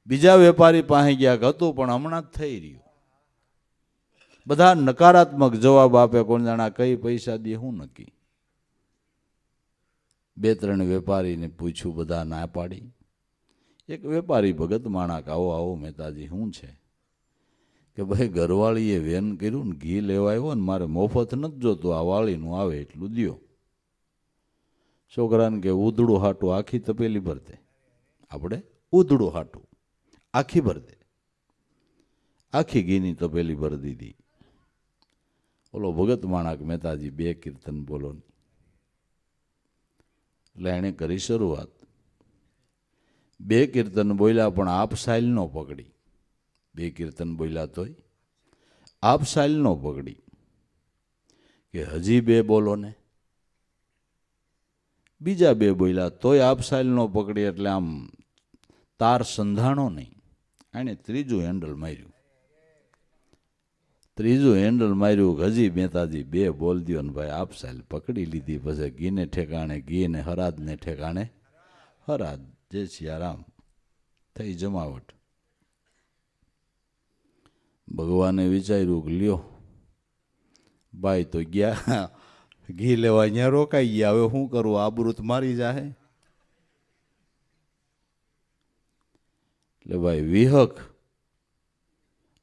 બીજા વેપારી પાસે ગયા હતું પણ હમણાં જ થઈ રહ્યું. બધા નકારાત્મક જવાબ આપે, કોણ જાણા કઈ પૈસા દે શું નક્કી. બે ત્રણ વેપારીને પૂછ્યું, બધા ના પાડી. એક વેપારી ભગત માણક, આવો આવો મહેતાજી શું છે? કે ભાઈ ઘરવાળીએ વેન કર્યું ને ઘી લેવા આવ્યો ને મારે મફત નથી જોતું, આ વાળીનું આવે એટલું દ્યો. છોકરાને કે ઉધડું હાટું આખી તપેલી ભર દે. આપણે ઉધડું હાટું આખી ભર દે. આખી ઘીની તપેલી ભરી દીધી. બોલો ભગત માણક, મહેતાજી બે કીર્તન બોલો. એટલે એણે કરી શરૂઆત. બે કીર્તન બોલ્યા પણ આપ સાઇલ ન પકડી. બે કીર્તન બોલ્યા તોય આપ સાઇલ ન પકડી, કે હજી બે બોલો ને. બીજા બે બોલ્યા તોય આપ સાઇલ ન પકડી, એટલે આમ તાર સંધાણો નહીં. એણે ત્રીજું હેન્ડલ માર્યું. ત્રીજું હેન્ડલ માર્યું, હજી મહેતાજી બે બોલ દો ને ભાઈ આપ સાઇલ પકડી લીધી. પછી ઘીને ઠેકાણે ઘી ને હરાદને ઠેકાણે હરાદ. જય સિયારામ. થઈ જમાવટ. ભગવાને વિચાર્યું કે લ્યો ભાઈ તો ગયા ઘી લેવા, અહીંયા રોકાઈ ગયા, હવે શું કરવું, આબરૂત મારી જાહે. એટલે ભાઈ વિહક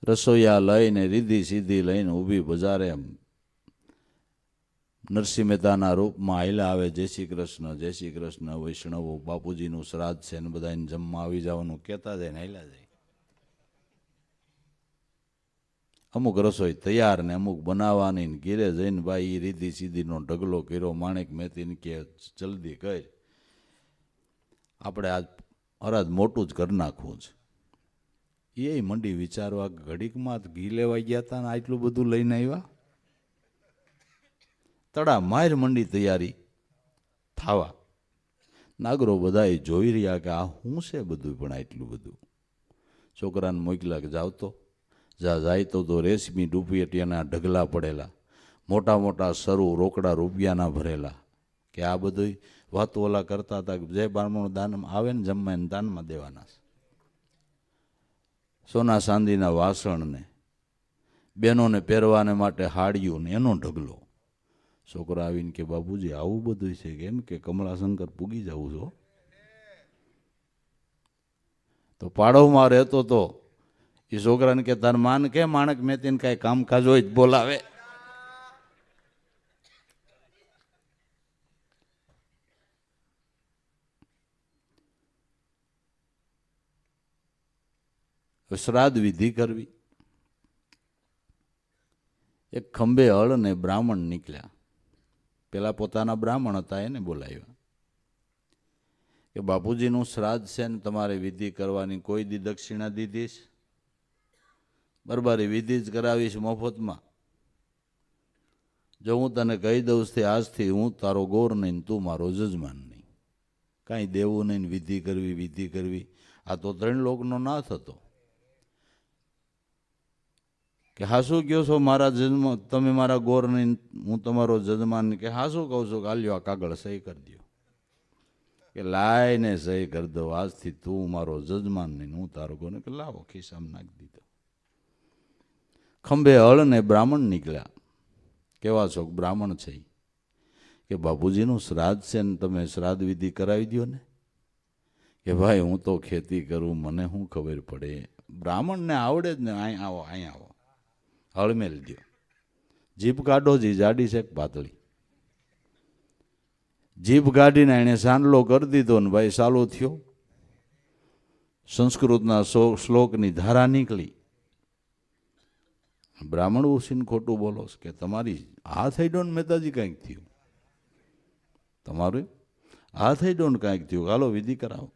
રસોઈયા લઈને રીધી સીધી લઈને ઊભી બજારે નરસિંહ મહેતાના રૂપમાં હાલ્યા આવે. જય શ્રી કૃષ્ણ, જય શ્રી કૃષ્ણ. વૈષ્ણવો બાપુજીનું શ્રાદ્ધ છે ને બધાને જમવા આવી જવાનું કહેતા જાય ને હાલ્યા જાય. અમુક રસોઈ તૈયાર ને અમુક બનાવવાની ને ઘીરે જઈને ભાઈ રીધી સીધીનો ઢગલો કર્યો. માણેક મહેતીને કે જલ્દી કર, આપણે આજ હરાજ મોટું જ કરી નાખવું છે. એ મંડી વિચારવા, ઘડીકમાં ઘી લેવા ગયા હતા ને આટલું બધું લઈને આવ્યા. તડા માર મંડી તૈયારી થાવા. નાગરો બધા જોઈ રહ્યા કે આ શું છે બધું, પણ આટલું બધું. છોકરાને મોકલા કે જાવ તો જાય તો રેશમી રૂપિયાના ઢગલા પડેલા, મોટા મોટા સરું રોકડા રૂપિયાના ભરેલા. કે આ બધું વાતો ઓલા કરતા હતા કે જે બારમણ દાન આવે ને જમવા એને દાનમાં દેવાના છે. સોના ચાંદીના વાસણ ને બહેનોને પહેરવાને માટે હાડિયું ને એનો ઢગલો. છોકરા આવીને કે બાપુજી આવું બધું છે? કેમ કે કમળાશંકર પૂગી જવું છો. તો પાડોમાં રહેતો તો એ છોકરાને કે તાર માન કે માણક મેતીને કાંઈ કામકાજ હોય જ બોલાવે. શ્રાદ્ધ વિધિ કરવી. એક ખંભે હળ ને બ્રાહ્મણ નીકળ્યા. પેલા પોતાના બ્રાહ્મણ હતા એને બોલાવ્યા કે બાપુજીનું શ્રાદ્ધ છે ને તમારે વિધિ કરવાની. કોઈ દી દક્ષિણા દીધીશ? બરબારી વિધિ જ કરાવીશ મફતમાં. જો હું તને કહી દઉં છું આજથી હું તારો ગોર નહીં, તું મારો જજમાન નહીં. કાંઈ દેવું નહીં, વિધિ કરવી વિધિ કરવી. આ તો ત્રણ લોકનો નાથ હતો. કે હાસું કહો છો મારા જન્મ, તમે મારા ગોર નહીં, હું તમારો જજમાન. કે હાસું કહું છું? કાલ્યો આ કાગળ સહી કરી દો. કે લાઈને સહી કરી દો, આજથી તું મારો જજમાન નહીં, હું તારો ગોર. કે લાવો, ખિસ્સામાં નાખી દીધો. ખંભે હળ ને બ્રાહ્મણ નીકળ્યા. કેવા છો? બ્રાહ્મણ છે. કે બાપુજીનું શ્રાદ્ધ છે ને તમે શ્રાદ્ધ વિધિ કરાવી દો ને. કે ભાઈ હું તો ખેતી કરું, મને શું ખબર પડે? બ્રાહ્મણને આવડે જ ને. અહીં આવો, અહીં આવો, હળમેલ દો, જીભ કાઢો. જી જાડી છે પાતળી? જીભ કાઢીને એને સાંડલો કરી દીધો ને ભાઈ ચાલુ થયો. સંસ્કૃતના શ્લોકની ધારા નીકળી. બ્રાહ્મણ ઉસીને ખોટું બોલો કે તમારી હાથ થઈ ડો ને મહેતાજી કંઈક થયું, તમારું હાથ થઈ ડો ને કંઈક થયું, હાલો વિધિ કરાવો.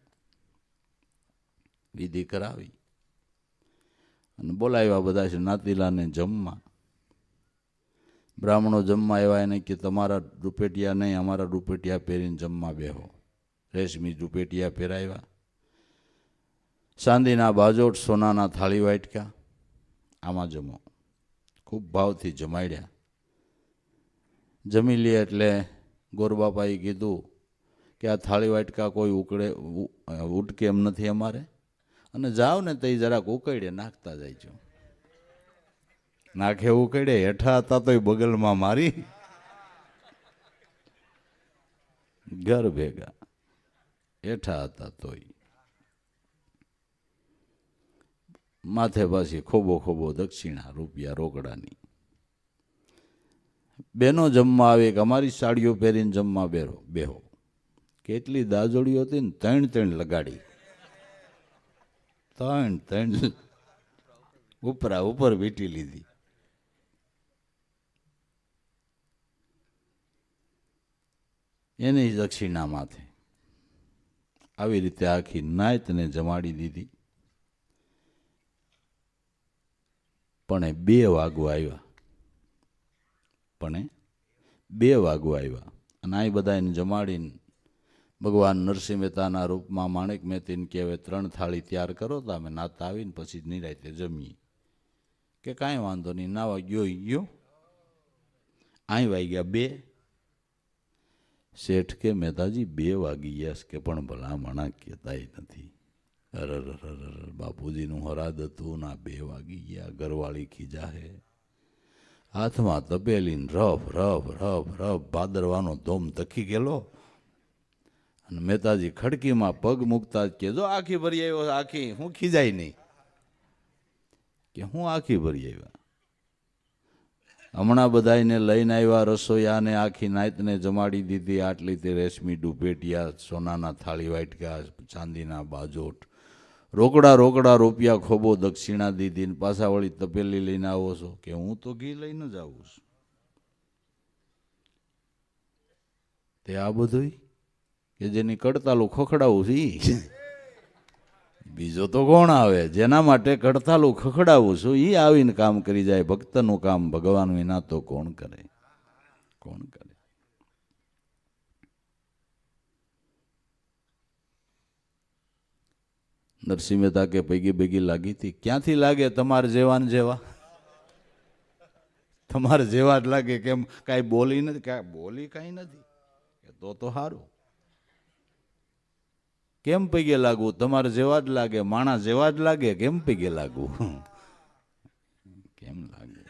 વિધિ કરાવી અને બોલાવ્યા બધા છે નાતીલાને જમવા. બ્રાહ્મણો જમવા આવ્યા, એને કે તમારા રૂપેટિયા નહીં, અમારા રૂપેટિયા પહેરીને જમવા બેહો. રેશમી રૂપેટિયા પહેરાવ્યા, ચાંદીના બાજોટ, સોનાના થાળી વાટકા, આમાં જમો. ખૂબ ભાવથી જમાડ્યા. જમી લે એટલે ગોરબાપાએ કીધું કે આ થાળી વાટકા કોઈ ઉટકે એમ નથી અમારે, અને જાઓ ને તો જરાક ઉકળે નાખતા જાય. નાખે ઉકળે, હેઠા હતા તો બગલમાં મારી ઘર ભેગા, હેઠા હતા તોય માથે પાછી ખોબો ખોબો દક્ષિણા રૂપિયા રોકડાની. બેનો જમવા આવે કે અમારી સાડીઓ પહેરીને જમવા બેહો. કેટલી દાજોડીઓ હતી ને, 3 લગાડી, 3 ઉપરા ઉપર વીટી લીધી. એની દક્ષિણા માથે આવી રીતે આખી નાયતને જમાડી દીધી. પણ 2 વાગવા આવ્યા. અને આ બધા એને જમાડીને ભગવાન નરસિંહ મહેતાના રૂપમાં માણેક મહેતીને કે હવે 3 થાળી તૈયાર કરો તો અમે નાતા આવીને પછી નિરાંતે જમીએ. કે કાંઈ વાંધો નહીં, નાવા ગયો. અહીં વાગ્યા 2. શેઠ કે મહેતાજી 2 વાગી ગયા કે પણ ભલામણા કહેતાય નથી. અરર બાપુજીનું હરાદ હતું ના 2 વાગી ગયા. ઘરવાળી ખીજાહે, હાથમાં તપેલીને રફ રફ રફ રફ ભાદરવાનો ધોમ તકી ગયેલો. અને મહેતાજી ખડકીમાં પગ મૂકતા જ કે જો આખી ભરી આવ્યો, આખી હું ખીજાય નહીં કે હું આખી ભરી આવ્યા. હમણાં બધાને લઈને આવ્યા રસોયાને, આખી નાયતને જમાડી દીધી. આટલી તે રેશમી ડુપેટિયા, સોનાના થાળી વાટકા, ચાંદીના બાજોટ, રોકડા રૂપિયા ખોબો દક્ષિણા દીધી ને પાછા વળી તપેલી લઈને આવો છો કે હું તો ઘી લઈને જ આવું છું. તે આ બધું કે જેની કડતાલું ખખડાવું છે બીજો તો કોણ આવે? જેના માટે કડતાલું ખખડાવું છું એ આવીને કામ કરી જાય. ભક્તનું કામ ભગવાન વિના તો કોણ કરે? નરસિંહ મહેતા કે ભેગી લાગી હતી. ક્યાંથી લાગે? તમારે જેવા ને જેવા, તમારે જેવા જ લાગે. કેમ કાંઈ બોલી નથી? બોલી કાંઈ નથી તો સારું. કેમ પૈગે લાગવું? તમારે જેવા જ લાગે, માણસ જેવા જ લાગે. કેમ પૈગે લાગવું? કેમ લાગે?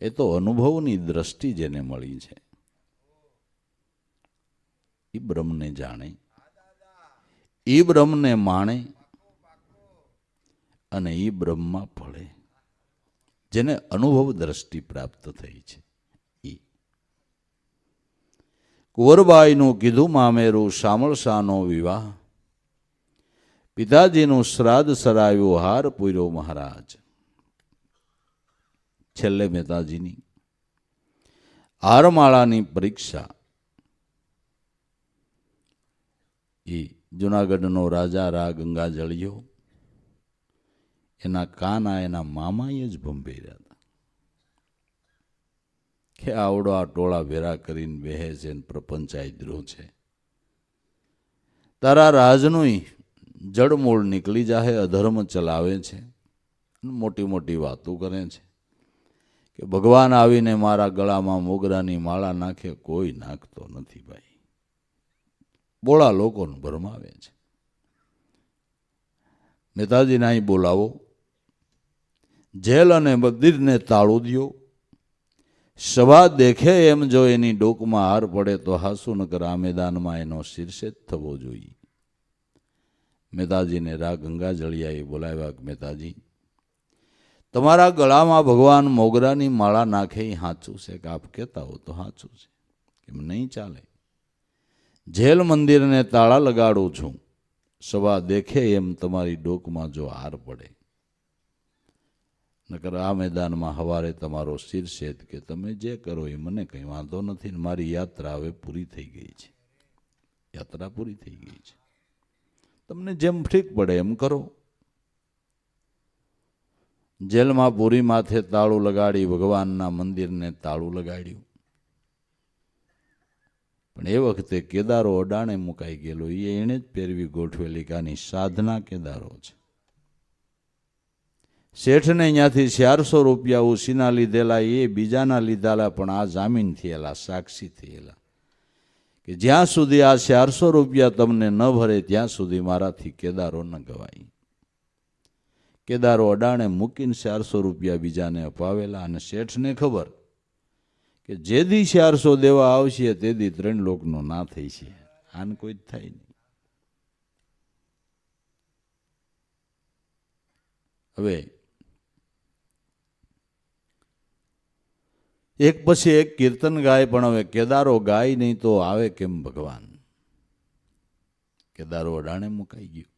એ તો અનુભવની દ્રષ્ટિ જેને મળી છે એ બ્રહ્મને જાણે, એ બ્રહ્મને માણે અને એ બ્રહ્મમાં પડે. જેને અનુભવ દ્રષ્ટિ પ્રાપ્ત થઈ છે. કુંવરબાઈનું કીધું મામેરું, શામળશાનો વિવાહ, પિતાજીનું શ્રાદ્ધ સરાયું, હાર પૂર્યો મહારાજ. છેલ્લે મહેતાજીની હારમાળાની પરીક્ષા. એ જુનાગઢનો રાજા રા ગંગાજળિયો, એના કાના એના મામાએ જ ભંભેર્યા હતા કે આવડો આ ટોળા ભેરા કરીને બેહે છે ને પ્રપંચાય દ્રોહ છે. તારા રાજનું જડમૂળ નીકળી જાહે, અધર્મ ચલાવે છે, મોટી મોટી વાતો કરે છે કે ભગવાન આવીને મારા ગળામાં મોગરાની માળા નાખે. કોઈ નાખતો નથી ભાઈ. બોળા લોકોને ભરમાવે છે. મહેતાજીને અહીં બોલાવો, જેલ અને મંદિરને તાળું દ્યો, સભા દેખે એમ જો એની ડોકમાં હાર પડે તો હાસુ નકર આ મેદાનમાં એનો શીર્ષેદ થવો જોઈએ. મહેતાજીને રા ગંગાજળિયાએ બોલાવ્યા કે મહેતાજી, તમારા ગળામાં ભગવાન મોગરાની માળા નાખે એ સાચું છે કે આપ કહેતા હો તો સાચું છે, કેમ નહીં ચાલે. જેલ મંદિરને તાળા લગાડું છું, સભા દેખે એમ તમારી ડોકમાં જો હાર પડે, નકર આ મેદાનમાં હવારે તમારો શિરછેદ કે તમે જે કરો એ મને કંઈ વાંધો નથી. મારી યાત્રા હવે પૂરી થઈ ગઈ છે, યાત્રા પૂરી થઈ ગઈ છે, તમને જેમ ઠીક પડે એમ કરો. જેલમાં પૂરી માથે તાળું લગાડી ભગવાનના મંદિરને તાળું લગાડ્યું. પણ એ વખતે કેદારો અડાણે મુકાઈ ગયેલો, એણે જ પહેરવી ગોઠવેલી કાની સાધના કેદારો છે. શેઠને અહીંયાથી 400 રૂપિયા ઉસીના લીધેલા, એ બીજાના લીધેલા, પણ આ જામીન થયેલા, સાક્ષી થયેલા કે જ્યાં સુધી આ 400 રૂપિયા તમને ન ભરે ત્યાં સુધી મારાથી કેદારો ન ગવાય. કેદારો અડાણે મૂકીને 400 રૂપિયા બીજાને અપાવેલા. અને શેઠને ખબર કે જે દી 400 દેવા આવશે તે દી 3 લોકનો ના થઈ છે, આને કોઈ જ થાય નહીં. હવે એક પછી એક કીર્તન ગાય, પણ હવે કેદારો ગાય નહીં તો આવે કેમ ભગવાન? કેદારો અડાણે મુકાઈ ગયો.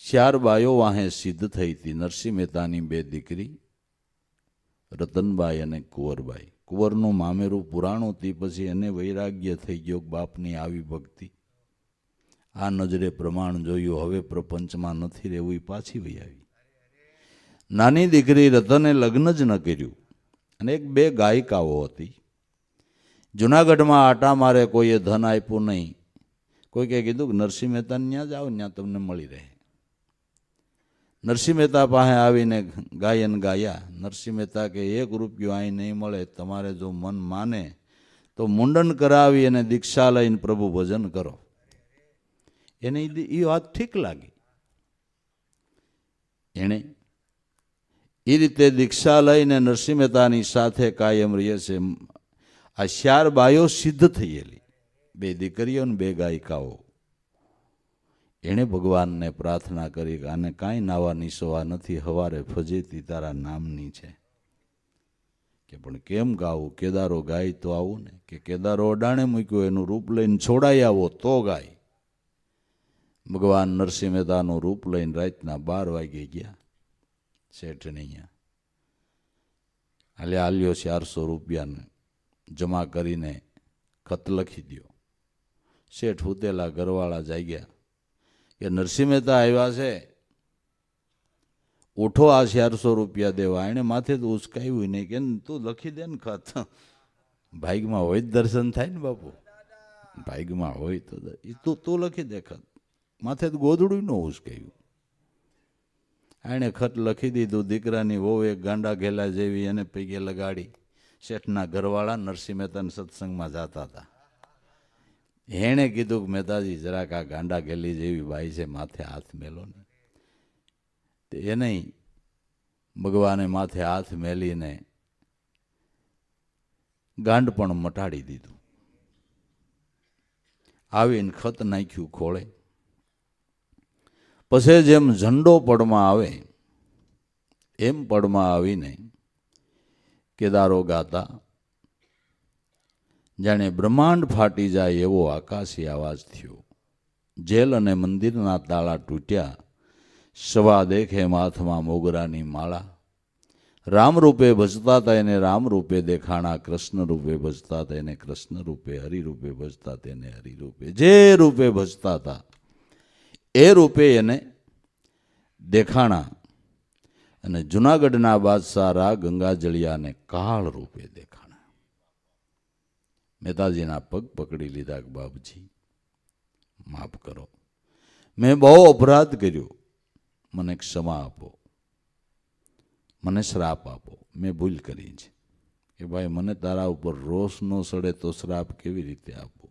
4 બાયો વાહે સિદ્ધ થઈ હતી. નરસિંહ મહેતાની 2 દીકરી રતનબાઈ અને કુંવરબાઈ. કુંવરનું મામેરું પુરાણું હતી, પછી એને વૈરાગ્ય થઈ ગયો, બાપની આવી ભક્તિ, આ નજરે પ્રમાણ જોયું, હવે પ્રપંચમાં નથી રહેવું, પાછી વહી આવી. નાની દીકરી રતને લગ્ન જ ન કર્યું. અને 1-2 ગાયિકાઓ હતી. જુનાગઢમાં આટા મારે, કોઈએ ધન આપ્યું નહીં. કોઈકે કીધું કે નરસિંહ મહેતાને ત્યાં જાઓ, ત્યાં તમને મળી રહે. નરસિંહ મહેતા પાસે આવીને ગાયન ગાયા. નરસિંહ મહેતા કે 1 રૂપિયો અહીં નહીં મળે, તમારે જો મન માને તો મુંડન કરાવી અને દીક્ષા લઈને પ્રભુ ભજન કરો. એને એ વાત ઠીક લાગી. એણે એ રીતે દીક્ષા લઈને નરસિંહ મહેતાની સાથે કાયમ રહે છે. આ 4 બાયો સિદ્ધ થયેલી, 2 દીકરીઓ અને 2 ગાયિકાઓ. એણે ભગવાનને પ્રાર્થના કરી કે આને કાંઈ નાવા નિસવા નથી, હવારે ફજેતી તારા નામની છે. કે પણ કેમ ગાવું? કેદારો ગાય તો આવું ને. કે કેદારો અડાણે મૂક્યો, એનું રૂપ લઈને છોડાઈ આવો તો ગાય. ભગવાન નરસિંહ મહેતાનું રૂપ લઈને રાતના 12 વાગે ગયા શેઠને અહીંયા. આલ્યો 400 રૂપિયાને જમા કરીને ખત લખી દો. શેઠ ઉતેલા, ઘરવાળા જાગ્યા કે નરસિંહ મહેતા આવ્યા છે, ઉઠો, આ 400 રૂપિયા દેવા. એને માથે તો ઉચકાયું નહીં કે તું લખી દે ને ખત. ભાગ્યમાં હોય જ દર્શન થાય ને બાપુ, ભાગ્યમાં હોય તો તું લખી દે ખત. માથે તો ગોદડું ન ઉચકાયું. એણે ખત લખી દીધું. દીકરાની વહુ એક ગાંડા ઘેલા જેવી એને પૈકે લગાડી. શેઠના ઘરવાળા નરસિંહ મહેતાના સત્સંગમાં જતા હતા. એણે કીધું કે મહેતાજી જરાક આ ગાંડા ઘેલી જેવી બાઈ છે, માથે હાથ મેલો ને. તે એને ભગવાને માથે હાથ મેલીને ગાંડ પણ મટાડી દીધું. આવીને ખત નાખ્યું ખોળે. પછી જેમ ઝંડો પડમાં આવે એમ પડમાં આવીને કેદારો ગાતા, જાણે બ્રહ્માંડ ફાટી જાય એવો આકાશી અવાજ થયો. જેલ અને મંદિરના તાળા તૂટ્યા. સવા દેખે માથમાં મોગરાની માળા. રામ રૂપે ભજતા હતા એને રામ રૂપે દેખાણા, કૃષ્ણ રૂપે ભજતા હતા એને કૃષ્ણ રૂપે, હરિ રૂપે ભજતા તેને હરિ રૂપે. જે રૂપે ભજતા હતા એ રૂપે એને દેખાણા. અને જુનાગઢના બાદશાહ રા ગંગાજળિયાને કાળ રૂપે દેખાણા. મહેતાજીના પગ પકડી લીધા કે બાપજી માફ કરો, મેં બહુ અપરાધ કર્યો, મને ક્ષમા આપો, મને શ્રાપ આપો, મેં ભૂલ કરી છે. કે ભાઈ મને તારા ઉપર રોષ ન સડે તો શ્રાપ કેવી રીતે આપું?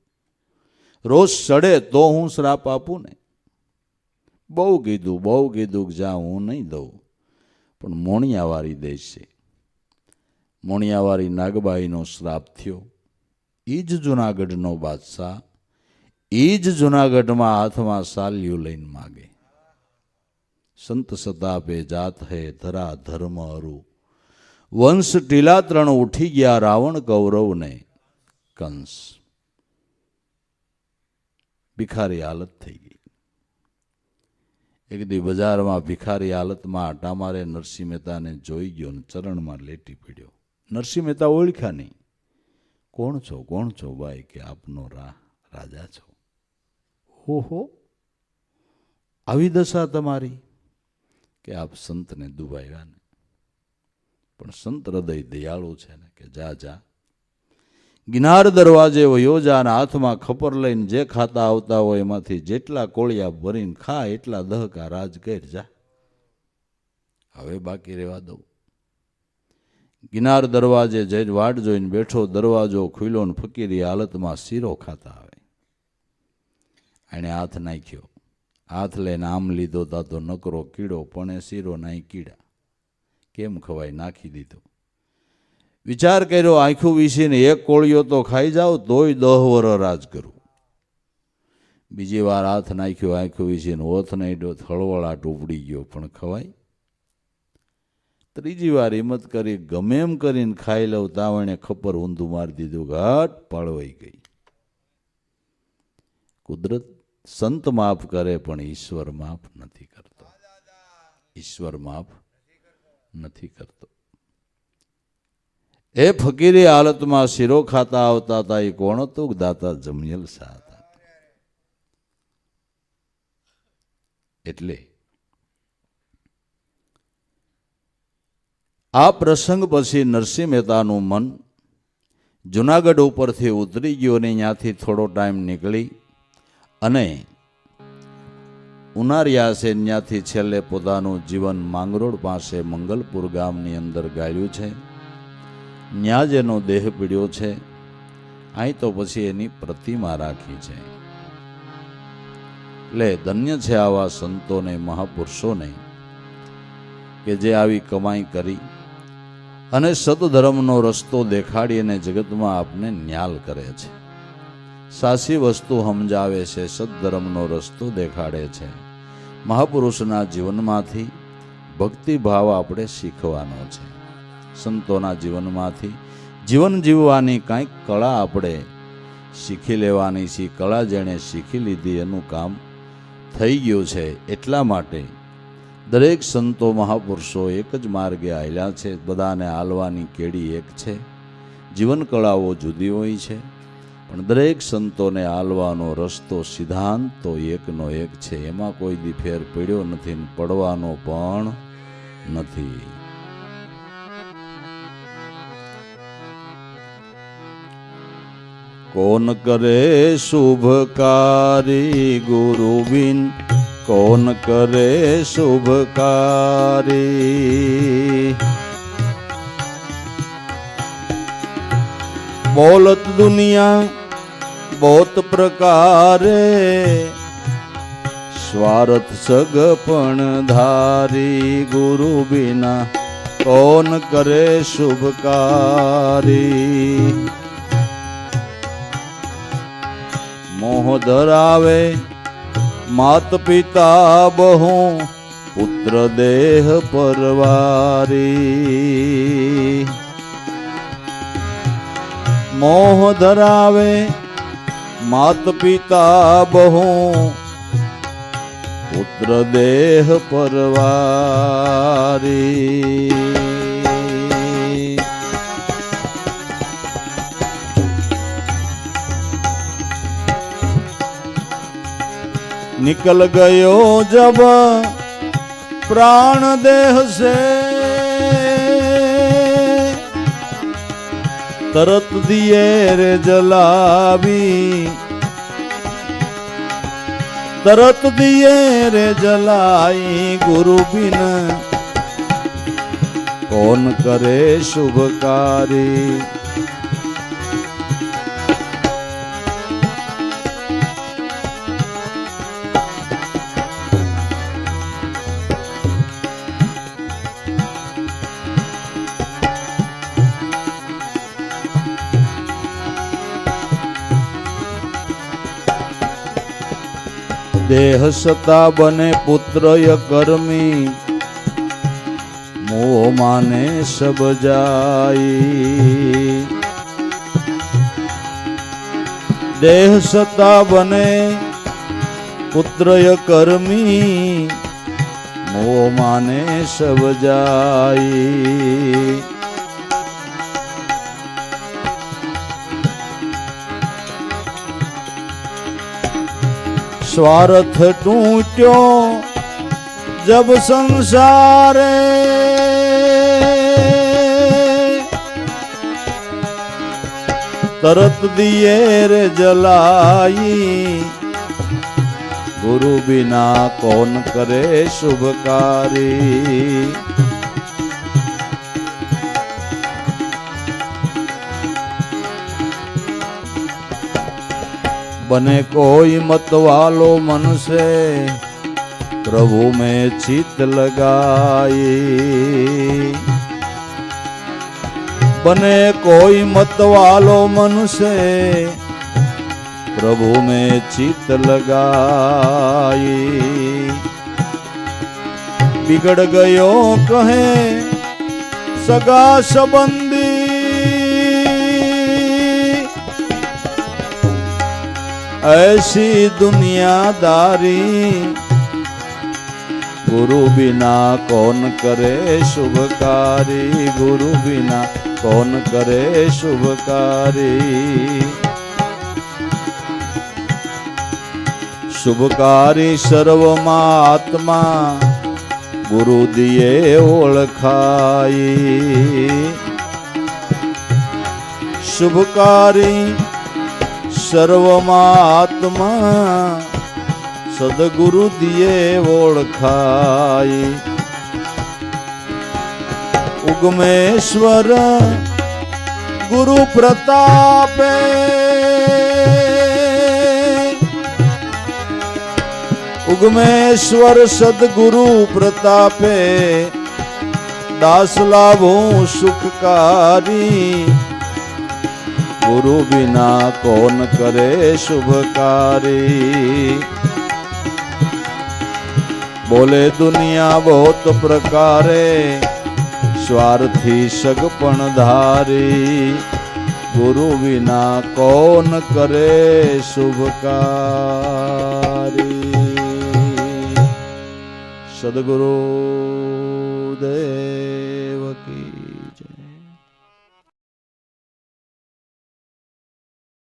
રોષ સડે તો હું શ્રાપ આપું ને. બહુ કીધું કે જા હું નહીં દઉં, પણ મોણિયા વારી દેશે. મોણિયાવાળી નાગબાઈનો શ્રાપ થયો. એ જ જુનાગઢનો બાદશાહ, એ જ જુનાગઢમાં હાથમાં સાલ્યું લઈને માગે. સંત સતાપે જાત હે ધરા ધર્મ અરુ, વંશ ટીલા ત્રણ ઉઠી ગયા રાવણ કૌરવને કંસ. ભિખારી હાલત થઈ ગઈ. એક દી બજારમાં ભિખારી હાલતમાં આટા મારે નરસિંહ મહેતાને જોઈ ગયો ને ચરણમાં લેટી પડ્યો. નરસિંહ મહેતા ઓળખ્યા નહીં. કોણ છો, કોણ છો ભાઈ? કે આપનો રાજા છો. ઓહો, આવી દશા તમારી? કે આપ સંતને દુભાવ્યા ને. પણ સંત હૃદય દયાળુ છે ને, કે જા જા ગિનાર દરવાજે વયો જા ને હાથમાં ખપર લઈને જે ખાતા આવતા હોય એમાંથી જેટલા કોળિયા ભરીને ખા, એટલા દહકા રાજ કર જા, હવે બાકી રહેવા દઉં. ગિનાર દરવાજે જઈને વાટ જોઈને બેઠો. દરવાજો ખુલ્લો ને ફકીરી હાલતમાં શીરો ખાતા આવે. એણે હાથ નાખ્યો. હાથ લઈને આમ લીધો તા તો નકરો કીડો, પણ એ શીરો નાઈ કીડા. કેમ ખવાય? નાખી દીધો. વિચાર કર્યો, આંખું વીસીને એક કોળિયો તો ખાઈ જાવ તોય 10 વર રાજ કરું. બીજી વાર હાથ નાખ્યો, આંખું વીસીને હોથ નહીં ડો, હળવળાટ ઉપડી ગયો, પણ ખવાય. ત્રીજી વાર હિંમત કરી ગમે એમ કરીને ખાઈ લઉં. તાવણે ખપર ઊંધું મારી દીધું, ઘાટ પાળવાઈ ગઈ. કુદરત સંત માફ કરે પણ ઈશ્વર માફ નથી કરતો. ઈશ્વર માફ નથી કરતો. એ ફકીરી હાલતમાં શીરો ખાતા આવતા હતા. એ કોણ હતું? દાતા જમયલ શાહ હતા. એટલે આ પ્રસંગ પછી નરસિંહ મહેતાનું મન જુનાગઢ ઉપરથી ઉતરી ગયું અને ત્યાંથી થોડો ટાઈમ નીકળી અને ઉનારિયા છે ત્યાંથી છેલ્લે પોતાનું જીવન માંગરોળ પાસે મંગલપુર ગામની અંદર ગાળ્યું છે. ત્યાં જ એનો દેહ પીડ્યો છે. અહીં તો પછી એની પ્રતિમા રાખી છે. એટલે ધન્ય છે આવા સંતોને, મહાપુરુષોને કે જે આવી કમાઈ કરી અને સતધર્મનો રસ્તો દેખાડી અને જગતમાં આપને ન્યાલ કરે છે. સાચી વસ્તુ સમજાવે છે, સદધર્મનો રસ્તો દેખાડે છે. મહાપુરુષના જીવનમાંથી ભક્તિભાવ આપણે શીખવાનો છે. સંતોના જીવનમાંથી જીવન જીવવાની કાંઈક કળા આપણે શીખી લેવાની છે. કળા જેણે શીખી લીધી એનું કામ થઈ ગયું છે. એટલા માટે દરેક સંતો મહાપુરુષો એક જ માર્ગે હાલ્યા છે. બધાને હાલવાની કેડી એક છે. જીવન કળાઓ જુદી હોય છે, પણ દરેક સંતોને હાલવાનો રસ્તો, સિદ્ધાંત તો એકનો એક છે. એમાં કોઈ દી ફેર પડ્યો નથી ને પડવાનો પણ નથી. કોન કરે શુભકારી ગુરુ બિન, કોન કરે શુભકારી. બોલત દુનિયા बहुत प्रकारे, स्वार्थ सगपण धारी. गुरु बिना कौन करे शुभकारी. मोह धरावे मात पिता बहु, पुत्र देह परवारी. मोह धरावे मात पिता बहु, पुत्र देह परवारी. निकल गयो जब प्राण देह से, तरत दिए रे जलावी. तरत दिए रे जलाई. गुरु बिन कौन करे शुभकारी. દેહ સતા બને પુત્રય કર્મી મોહ માને સબ જાઈ દેહ સતા બને પુત્રય કર્મી મોહ માને સબ જાઈ स्वार्थ टूट्यो जब संसारे तरत दिए रे जलाई गुरु बिना कौन करे शुभकारी बने कोई मत वालो मन से प्रभु में चित लगाई बने कोई मत वालो मन से प्रभु में चित लगाई बिगड़ गयो कहे सगा संबंधी ऐसी दुनियादारी गुरु बिना कौन करे शुभकारी गुरु बिना कौन करे शुभकारी शुभकारी सर्वमात्मा गुरु दिए ओळखाई शुभकारी सर्वमात्मा सदगुरु दिए ओळखाई उगमेश्वर गुरु प्रतापे उगमेश्वर सदगुरु प्रतापे दास लाभो सुखकारी गुरु बिना कौन करे शुभकारी बोले दुनिया बहुत प्रकारे स्वार्थी सगपण धारी गुरु बिना कौन करे शुभकारी सद्गुरु देव की